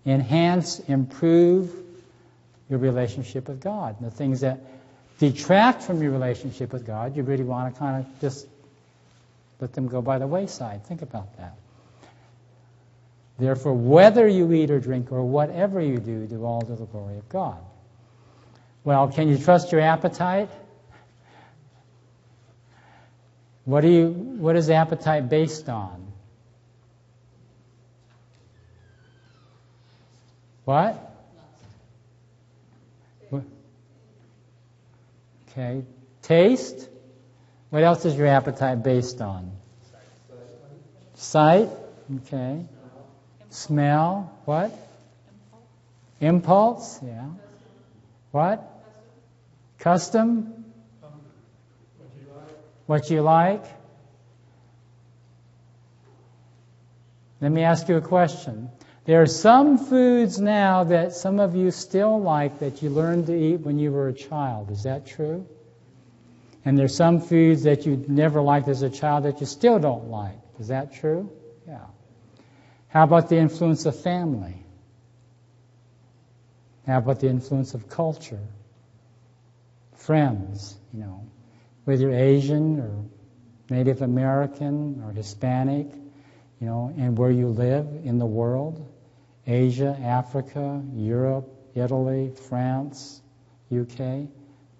enhance, improve your relationship with God. And the things that detract from your relationship with God, you really want to kind of just let them go by the wayside. Think about that. Therefore, whether you eat or drink or whatever you do, do all to the glory of God. Well, can you trust your appetite? What is appetite based on? What? Okay. Taste? What else is your appetite based on? Sight? Okay. Smell? What? Impulse? Yeah. What? Custom? What you like? Let me ask you a question. There are some foods now that some of you still like that you learned to eat when you were a child. Is that true? And there's some foods that you never liked as a child that you still don't like. Is that true? Yeah. How about the influence of family? How about the influence of culture? Friends, whether you're Asian or Native American or Hispanic, and where you live in the world, Asia, Africa, Europe, Italy, France, UK,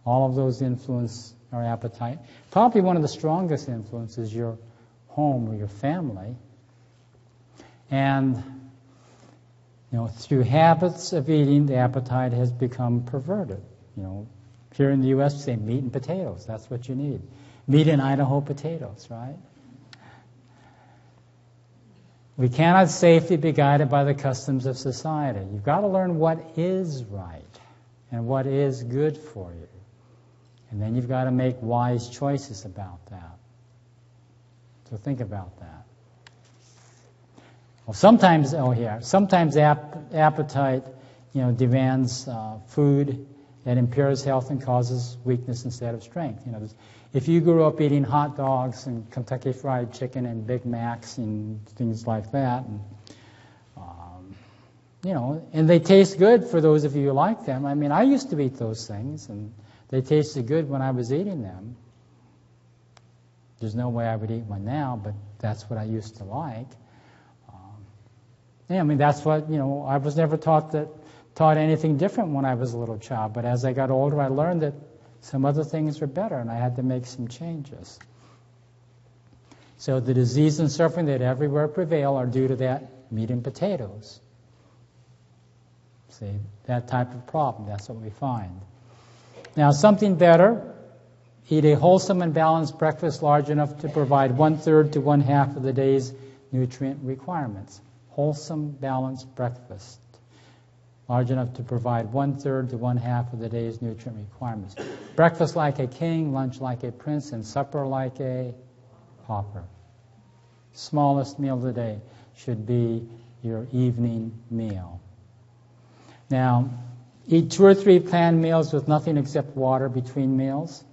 all of those influence our appetite. Probably one of the strongest influences is your home or your family. And, through habits of eating, the appetite has become perverted. Here in the U.S., we say meat and potatoes. That's what you need. Meat and Idaho potatoes, right? We cannot safely be guided by the customs of society. You've got to learn what is right and what is good for you. And then you've got to make wise choices about that. So think about that. Well, sometimes appetite, demands food that impairs health and causes weakness instead of strength. If you grew up eating hot dogs and Kentucky Fried Chicken and Big Macs and things like that, and they taste good for those of you who like them. I mean, I used to eat those things, and they tasted good when I was eating them. There's no way I would eat one now, but that's what I used to like. That's what, I was never taught anything different when I was a little child. But as I got older, I learned that some other things were better, and I had to make some changes. So the disease and suffering that everywhere prevail are due to that meat and potatoes. See, that type of problem, that's what we find. Now, something better, eat a wholesome and balanced breakfast large enough to provide 1/3 to 1/2 of the day's nutrient requirements. Wholesome, balanced breakfast large enough to provide 1/3 to 1/2 of the day's nutrient requirements. Breakfast like a king, lunch like a prince, and supper like a pauper. Smallest meal of the day should be your evening meal. Now, eat 2 or 3 planned meals with nothing except water between meals.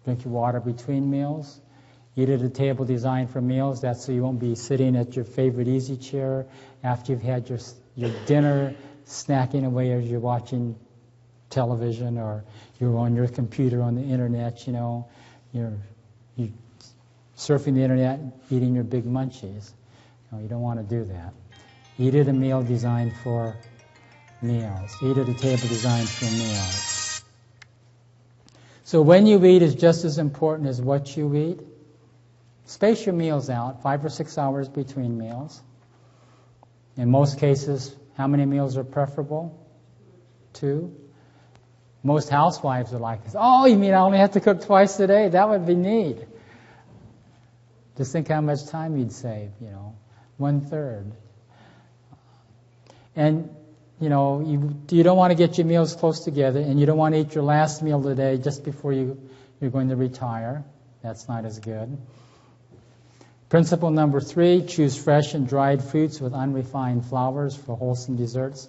Drink your water between meals. Eat at a table designed for meals. That's so you won't be sitting at your favorite easy chair after you've had your dinner, snacking away as you're watching television or you're on your computer on the internet, you're surfing the internet, eating your big munchies. You don't want to do that. Eat at a meal designed for meals. Eat at a table designed for meals. So when you eat is just as important as what you eat. Space your meals out, 5 or 6 hours between meals. In most cases, how many meals are preferable? 2. Most housewives are like this. Oh, you mean I only have to cook twice a day? That would be neat. Just think how much time you'd save, 1/3. And, you don't want to get your meals close together, and you don't want to eat your last meal of the day just before you're going to retire. That's not as good. Principle number 3, choose fresh and dried fruits with unrefined flours for wholesome desserts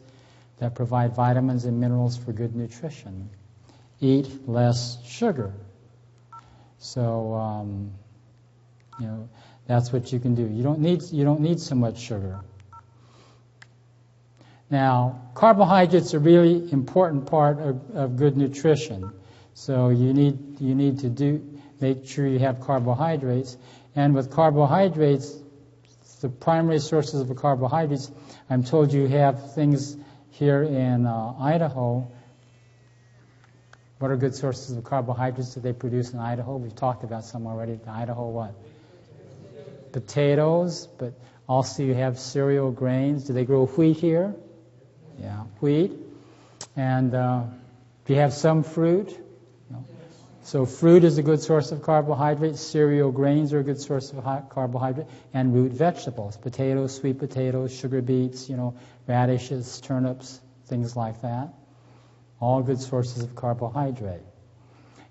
that provide vitamins and minerals for good nutrition. Eat less sugar. So, that's what you can do. You don't need so much sugar. Now, carbohydrates are a really important part of good nutrition. So you need to make sure you have carbohydrates. And with carbohydrates, the primary sources of the carbohydrates, I'm told you have things here in Idaho. What are good sources of carbohydrates that they produce in Idaho? We've talked about some already. Idaho what? Potatoes, but also you have cereal grains. Do they grow wheat here? Yeah, wheat. And do you have some fruit? No. So fruit is a good source of carbohydrates. Cereal grains are a good source of carbohydrate. And root vegetables, potatoes, sweet potatoes, sugar beets, radishes, turnips, things like that. All good sources of carbohydrate.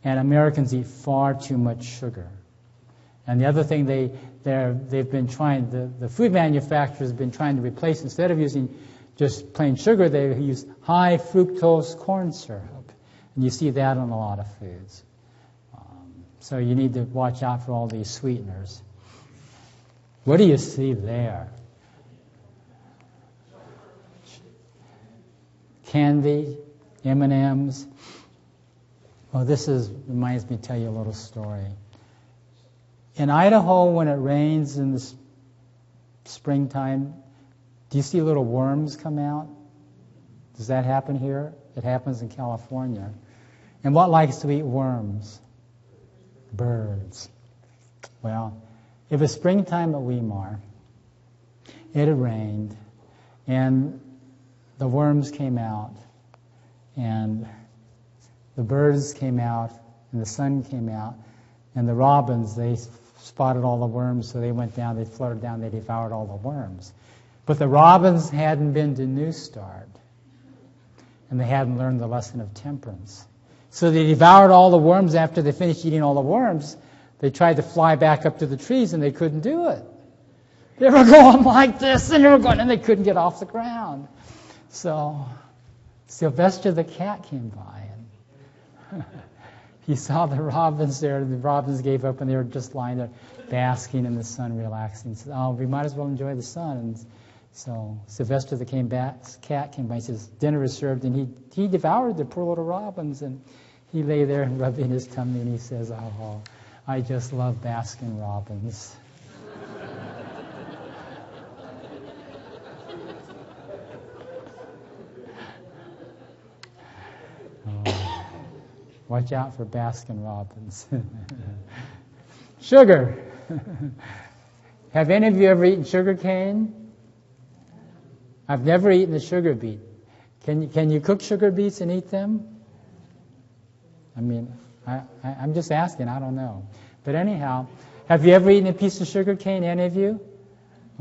And Americans eat far too much sugar. And the other thing they've been trying, the food manufacturers have been trying to replace, instead of using just plain sugar, they use high fructose corn syrup. And you see that on a lot of foods. So you need to watch out for all these sweeteners. What do you see there? candy, M&Ms. Well, reminds me to tell you a little story. In Idaho, when it rains in the springtime, do you see little worms come out? Does that happen here? It happens in California. And what likes to eat worms? Birds. Well, it was springtime at Weimar. It had rained, and the worms came out, and the birds came out, and the sun came out, and the robins, they spotted all the worms, so they went down, they fluttered down, they devoured all the worms. But the robins hadn't been to New Start, and they hadn't learned the lesson of temperance. So they devoured all the worms. After they finished eating all the worms, they tried to fly back up to the trees, and they couldn't do it. They were going like this, and they couldn't get off the ground. So Sylvester the cat came by, and he saw the robins there, and the robins gave up, and they were just lying there basking in the sun, relaxing. He said, oh, we might as well enjoy the sun. And so Sylvester the cat came by, and says, dinner is served, and he devoured the poor little robins, and he lay there rubbing his tummy, and he says, oh, I just love Baskin Robbins. Watch out for Baskin Robbins. Sugar. Have any of you ever eaten sugar cane? I've never eaten a sugar beet. Can you cook sugar beets and eat them? I mean, I'm just asking. I don't know. But anyhow, have you ever eaten a piece of sugar cane? Any of you?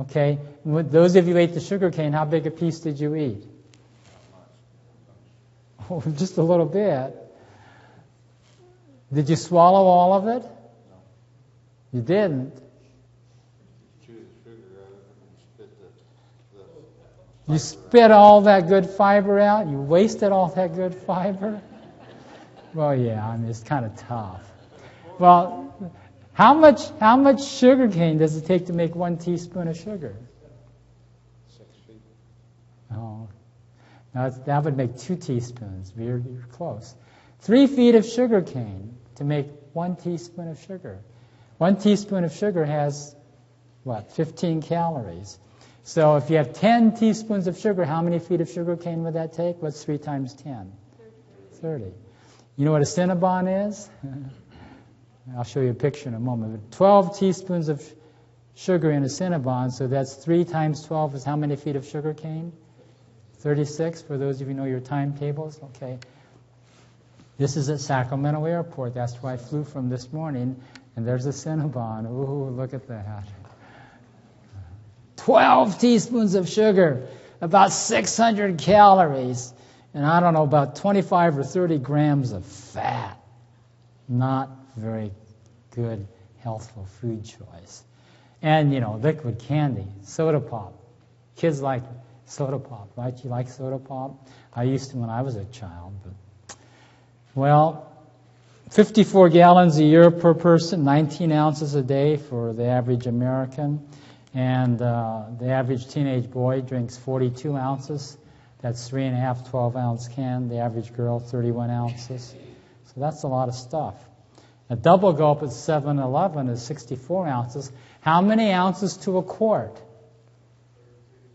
Okay. Those of you who ate the sugar cane, how big a piece did you eat? Oh, just a little bit. Did you swallow all of it? No. You didn't? Chew the sugar out of it and spit You spit all that good fiber out? You wasted all that good fiber? Well, yeah, I mean, it's kind of tough. Well, how much sugar cane does it take to make 1 teaspoon of sugar? 6 feet. Oh, now that would make 2 teaspoons. You're close. 3 feet of sugar cane to make 1 teaspoon of sugar. 1 teaspoon of sugar has, 15 calories. So if you have 10 teaspoons of sugar, how many feet of sugar cane would that take? What's 3 times 10? 30. You know what a Cinnabon is? I'll show you a picture in a moment. 12 teaspoons of sugar in a Cinnabon, so that's 3 times 12 is how many feet of sugar cane? 36, for those of you who know your timetables. Okay. This is at Sacramento Airport. That's where I flew from this morning. And there's a Cinnabon. Ooh, look at that. 12 teaspoons of sugar, about 600 calories, and I don't know, about 25 or 30 grams of fat. Not very good, healthful food choice. And, liquid candy, soda pop. Kids like soda pop, right? You like soda pop? I used to when I was a child, but 54 gallons a year per person, 19 ounces a day for the average American. And the average teenage boy drinks 42 ounces. That's 3.5 12-ounce can. The average girl, 31 ounces. So that's a lot of stuff. A double gulp at 7-Eleven is 64 ounces. How many ounces to a quart?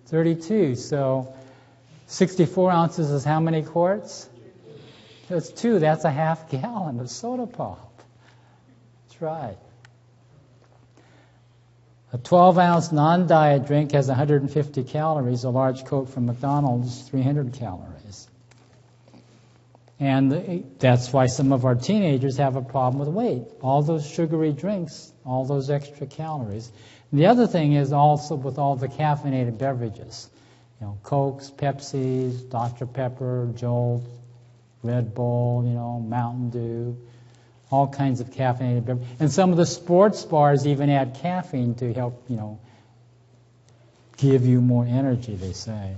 32. So 64 ounces is how many quarts? That's 2. That's a half gallon of soda pop. That's right. A 12-ounce non-diet drink has 150 calories. A large Coke from McDonald's, 300 calories. And that's why some of our teenagers have a problem with weight. All those sugary drinks, all those extra calories. And the other thing is also with all the caffeinated beverages. Cokes, Pepsis, Dr. Pepper, Jolt, Red Bull, Mountain Dew, all kinds of caffeinated beverages. And some of the sports bars even add caffeine to help, give you more energy, they say.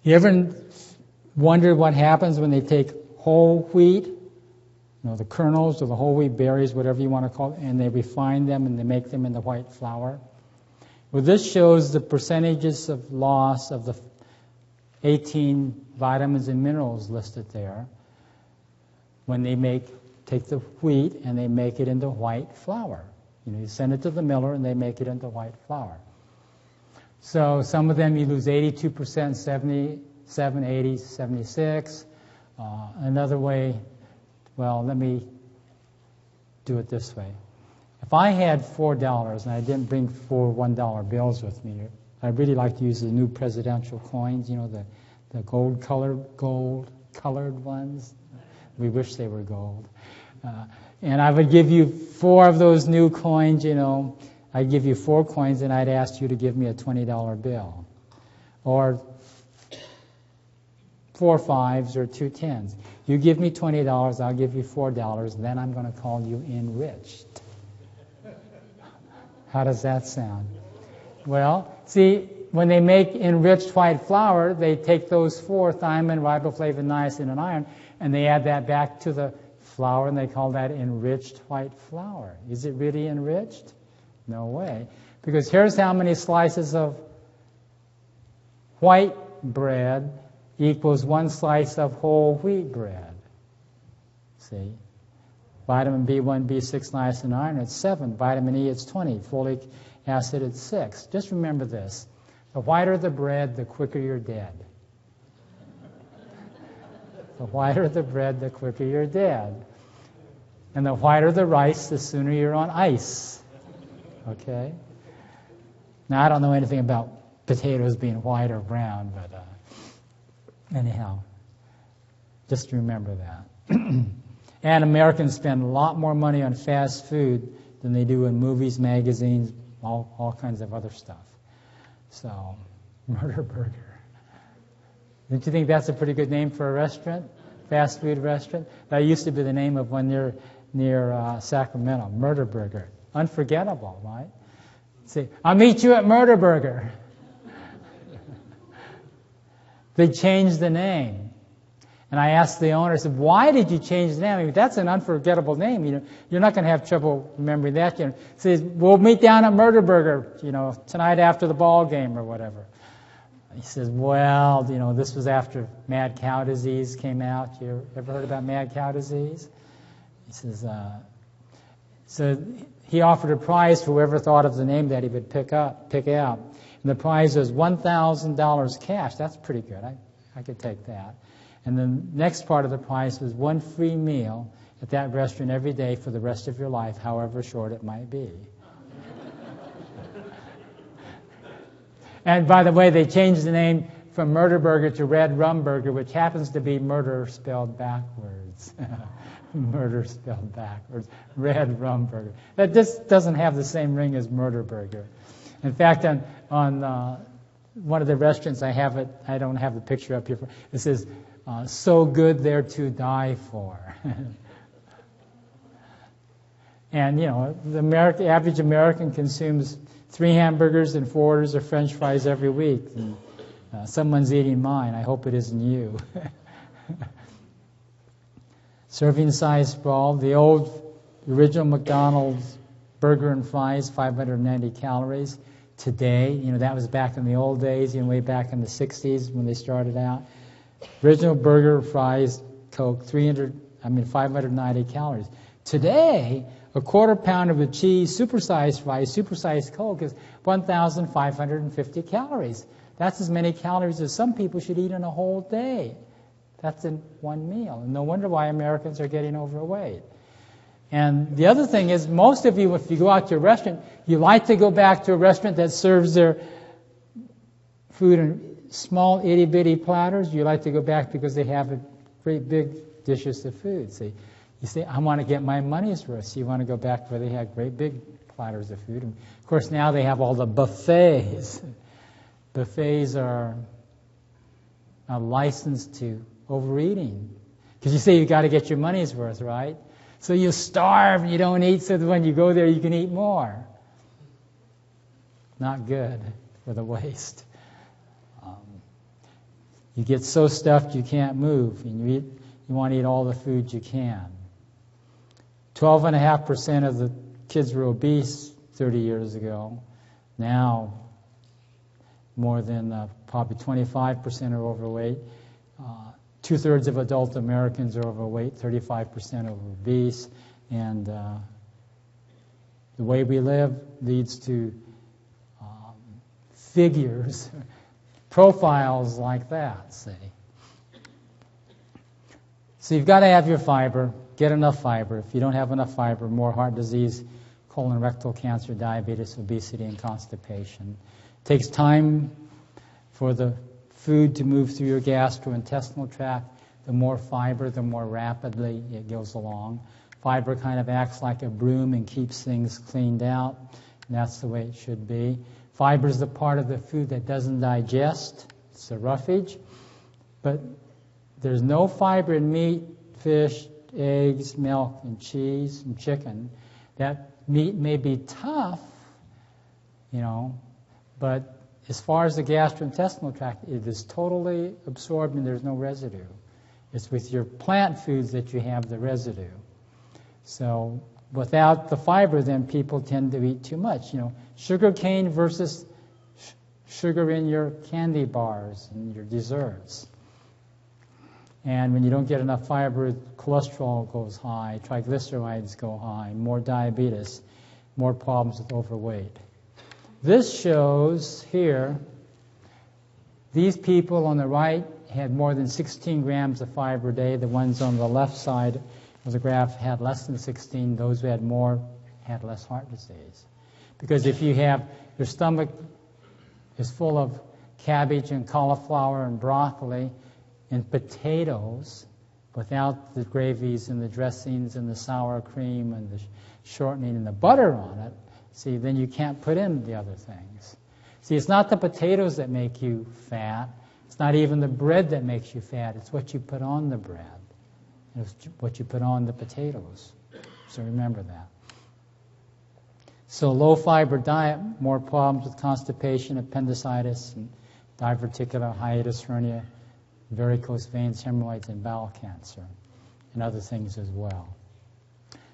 You ever wonder what happens when they take whole wheat, the kernels or the whole wheat berries, whatever you want to call it, and they refine them and they make them into white flour? Well, this shows the percentages of loss of the 18 vitamins and minerals listed there when they take the wheat and they make it into white flour. You send it to the miller and they make it into white flour. So some of them you lose 82%, 77, 80, 76. Another way, well, let me do it this way. If I had $4 and I didn't bring 4 $1 bills with me, I'd really like to use the new presidential coins, the gold-colored ones. We wish they were gold. And I would give you 4 of those new coins, I'd give you 4 coins and I'd ask you to give me a $20 bill. Or 4 5s or 2 10s. You give me $20, I'll give you $4, then I'm going to call you enriched. How does that sound? Well, see, when they make enriched white flour, they take those 4, thiamine, riboflavin, niacin, and iron, and they add that back to the flour, and they call that enriched white flour. Is it really enriched? No way. Because here's how many slices of white bread equals 1 slice of whole wheat bread. See? Vitamin B1, B6, niacin, iron, it's 7. Vitamin E, it's 20. Folic acid, it's 6. Just remember this. The whiter the bread, the quicker you're dead. The whiter the bread, the quicker you're dead. And the whiter the rice, the sooner you're on ice. Okay? Now, I don't know anything about potatoes being white or brown, but anyhow, just remember that. And Americans spend a lot more money on fast food than they do in movies, magazines, all kinds of other stuff. So, Murder Burger. Don't you think that's a pretty good name for a restaurant? Fast food restaurant? That used to be the name of one near Sacramento. Murder Burger. Unforgettable, right? See, I'll meet you at Murder Burger. They changed the name. And I asked the owner, I said, why did you change the name? I mean, that's an unforgettable name. You're not going to have trouble remembering that. He says, we'll meet down at Murder Burger, tonight after the ball game or whatever. He says, well, this was after mad cow disease came out. You ever heard about mad cow disease? He says, so he offered a prize for whoever thought of the name that he would pick out. And the prize was $1,000 cash. That's pretty good. I could take that. And the next part of the prize was 1 free meal at that restaurant every day for the rest of your life, however short it might be. And by the way, they changed the name from Murder Burger to Red Rum Burger, which happens to be murder spelled backwards. Murder spelled backwards. Red Rum Burger. That just doesn't have the same ring as Murder Burger. In fact, on one of the restaurants, I don't have the picture up here. It says, so good they're to die for. And, the average American consumes 3 hamburgers and 4 orders of French fries every week. And, someone's eating mine. I hope it isn't you. Serving size sprawl. The original McDonald's burger and fries, 590 calories. Today, that was back in the old days, way back in the 60s when they started out. Original burger, fries, Coke, 590 calories. Today, a quarter pounder with cheese, supersized fries, supersized Coke is 1,550 calories. That's as many calories as some people should eat in a whole day. That's in one meal. And no wonder why Americans are getting overweight. And the other thing is, most of you, if you go out to a restaurant, you like to go back to a restaurant that serves their food in small itty-bitty platters. You like to go back because they have great big dishes of food. See, you say, I want to get my money's worth. So you want to go back where they have great big platters of food. And of course, now they have all the buffets. Buffets are a license to overeating. Because you say you've got to get your money's worth, right? So you starve and you don't eat, so that when you go there, you can eat more. Not good for the waist. You get so stuffed you can't move, and you want to eat all the food you can. 12.5% of the kids were obese 30 years ago. Now, more than probably 25% are overweight. 2/3 of adult Americans are overweight, 35% are obese, and the way we live leads to figures, profiles like that, see. So you've got to have your fiber, get enough fiber. If you don't have enough fiber, more heart disease, colon rectal cancer, diabetes, obesity, and constipation. It takes time for the food to move through your gastrointestinal tract. The more fiber, the more rapidly it goes along. Fiber kind of acts like a broom and keeps things cleaned out, and that's the way it should be. Fiber is the part of the food that doesn't digest. It's the roughage. But there's no fiber in meat, fish, eggs, milk, and cheese, and chicken. That meat may be tough, but as far as the gastrointestinal tract, it is totally absorbed and there's no residue. It's with your plant foods that you have the residue. So without the fiber, then people tend to eat too much. Sugar cane versus sugar in your candy bars and your desserts. And when you don't get enough fiber, cholesterol goes high, triglycerides go high, more diabetes, more problems with overweight. This shows here, these people on the right had more than 16 grams of fiber a day. The ones on the left side of the graph had less than 16. Those who had more had less heart disease. Because if you have, your stomach is full of cabbage and cauliflower and broccoli and potatoes without the gravies and the dressings and the sour cream and the shortening and the butter on it, see, then you can't put in the other things. See, it's not the potatoes that make you fat. It's not even the bread that makes you fat. It's what you put on the bread. It's what you put on the potatoes. So remember that. So low fiber diet, more problems with constipation, appendicitis, and diverticular hiatus hernia, varicose veins, hemorrhoids, and bowel cancer, and other things as well.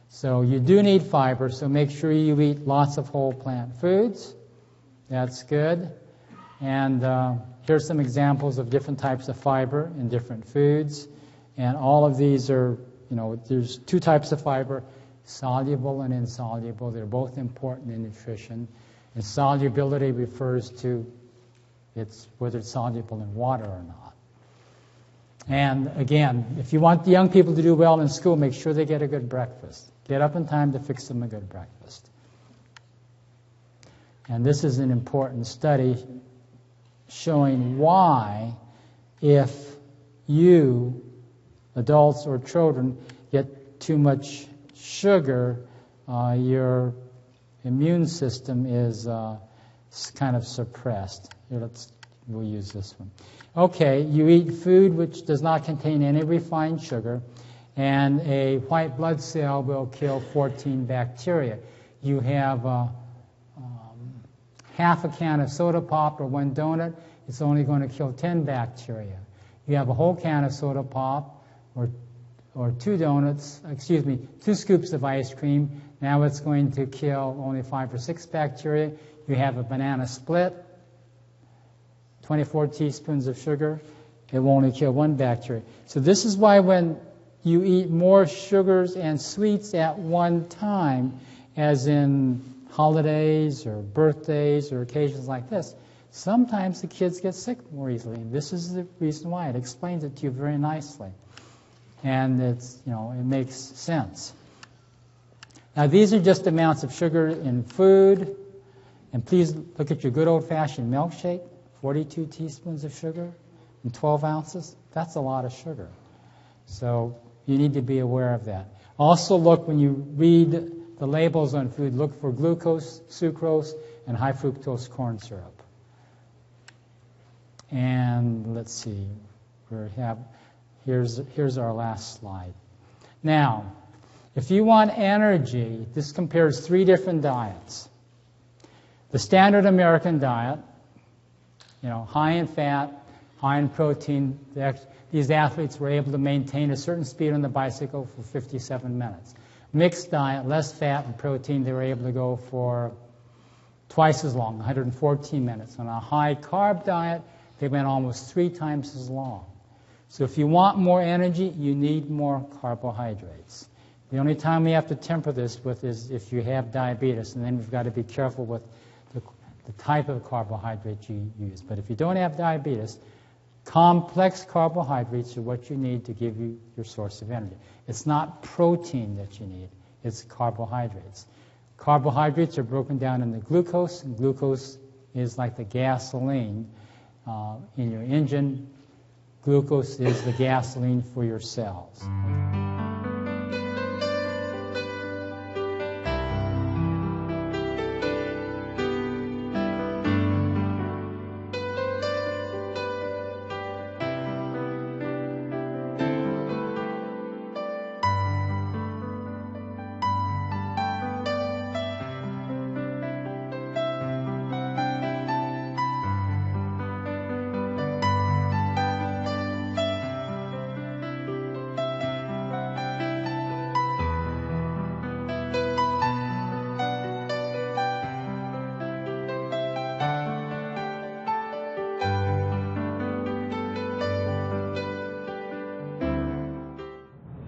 So you do need fiber, so make sure you eat lots of whole plant foods. That's good. And here's some examples of different types of fiber in different foods. And all of these are, there's two types of fiber, soluble and insoluble. They're both important in nutrition. And solubility refers to whether it's soluble in water or not. And again, if you want the young people to do well in school, make sure they get a good breakfast. Get up in time to fix them a good breakfast. And this is an important study showing why, if you, adults or children, get too much sugar, your immune system is kind of suppressed. Here, we'll use this one. Okay, you eat food which does not contain any refined sugar, and a white blood cell will kill 14 bacteria. You have half a can of soda pop or one donut, it's only going to kill 10 bacteria. You have a whole can of soda pop or two scoops of ice cream, now it's going to kill only 5 or 6 bacteria. You have a banana split, 24 teaspoons of sugar, it will only kill 1 bacteria. So this is why when you eat more sugars and sweets at one time, as in holidays or birthdays or occasions like this, sometimes the kids get sick more easily. And this is the reason why. It explains it to you very nicely. And it's, it makes sense. Now these are just amounts of sugar in food. And please look at your good old-fashioned milkshake, 42 teaspoons of sugar and 12 ounces. That's a lot of sugar. So you need to be aware of that. Also look, when you read the labels on food, look for glucose, sucrose, and high fructose corn syrup. And let's see, here's our last slide. Now, if you want energy, this compares 3 different diets. The standard American diet, high in fat, high in protein. These athletes were able to maintain a certain speed on the bicycle for 57 minutes. Mixed diet, less fat and protein, they were able to go for twice as long, 114 minutes. On a high-carb diet, they went almost 3 times as long. So if you want more energy, you need more carbohydrates. The only time we have to temper this with is if you have diabetes, and then we've got to be careful with the type of carbohydrate you use. But if you don't have diabetes, complex carbohydrates are what you need to give you your source of energy. It's not protein that you need, it's carbohydrates. Carbohydrates are broken down into glucose, and glucose is like the gasoline in your engine. Glucose is the gasoline for your cells.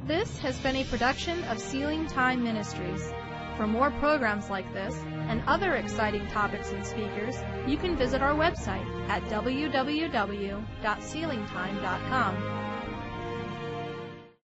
This has been a production of Sealing Time Ministries. For more programs like this and other exciting topics and speakers, you can visit our website at www.sealingtime.com.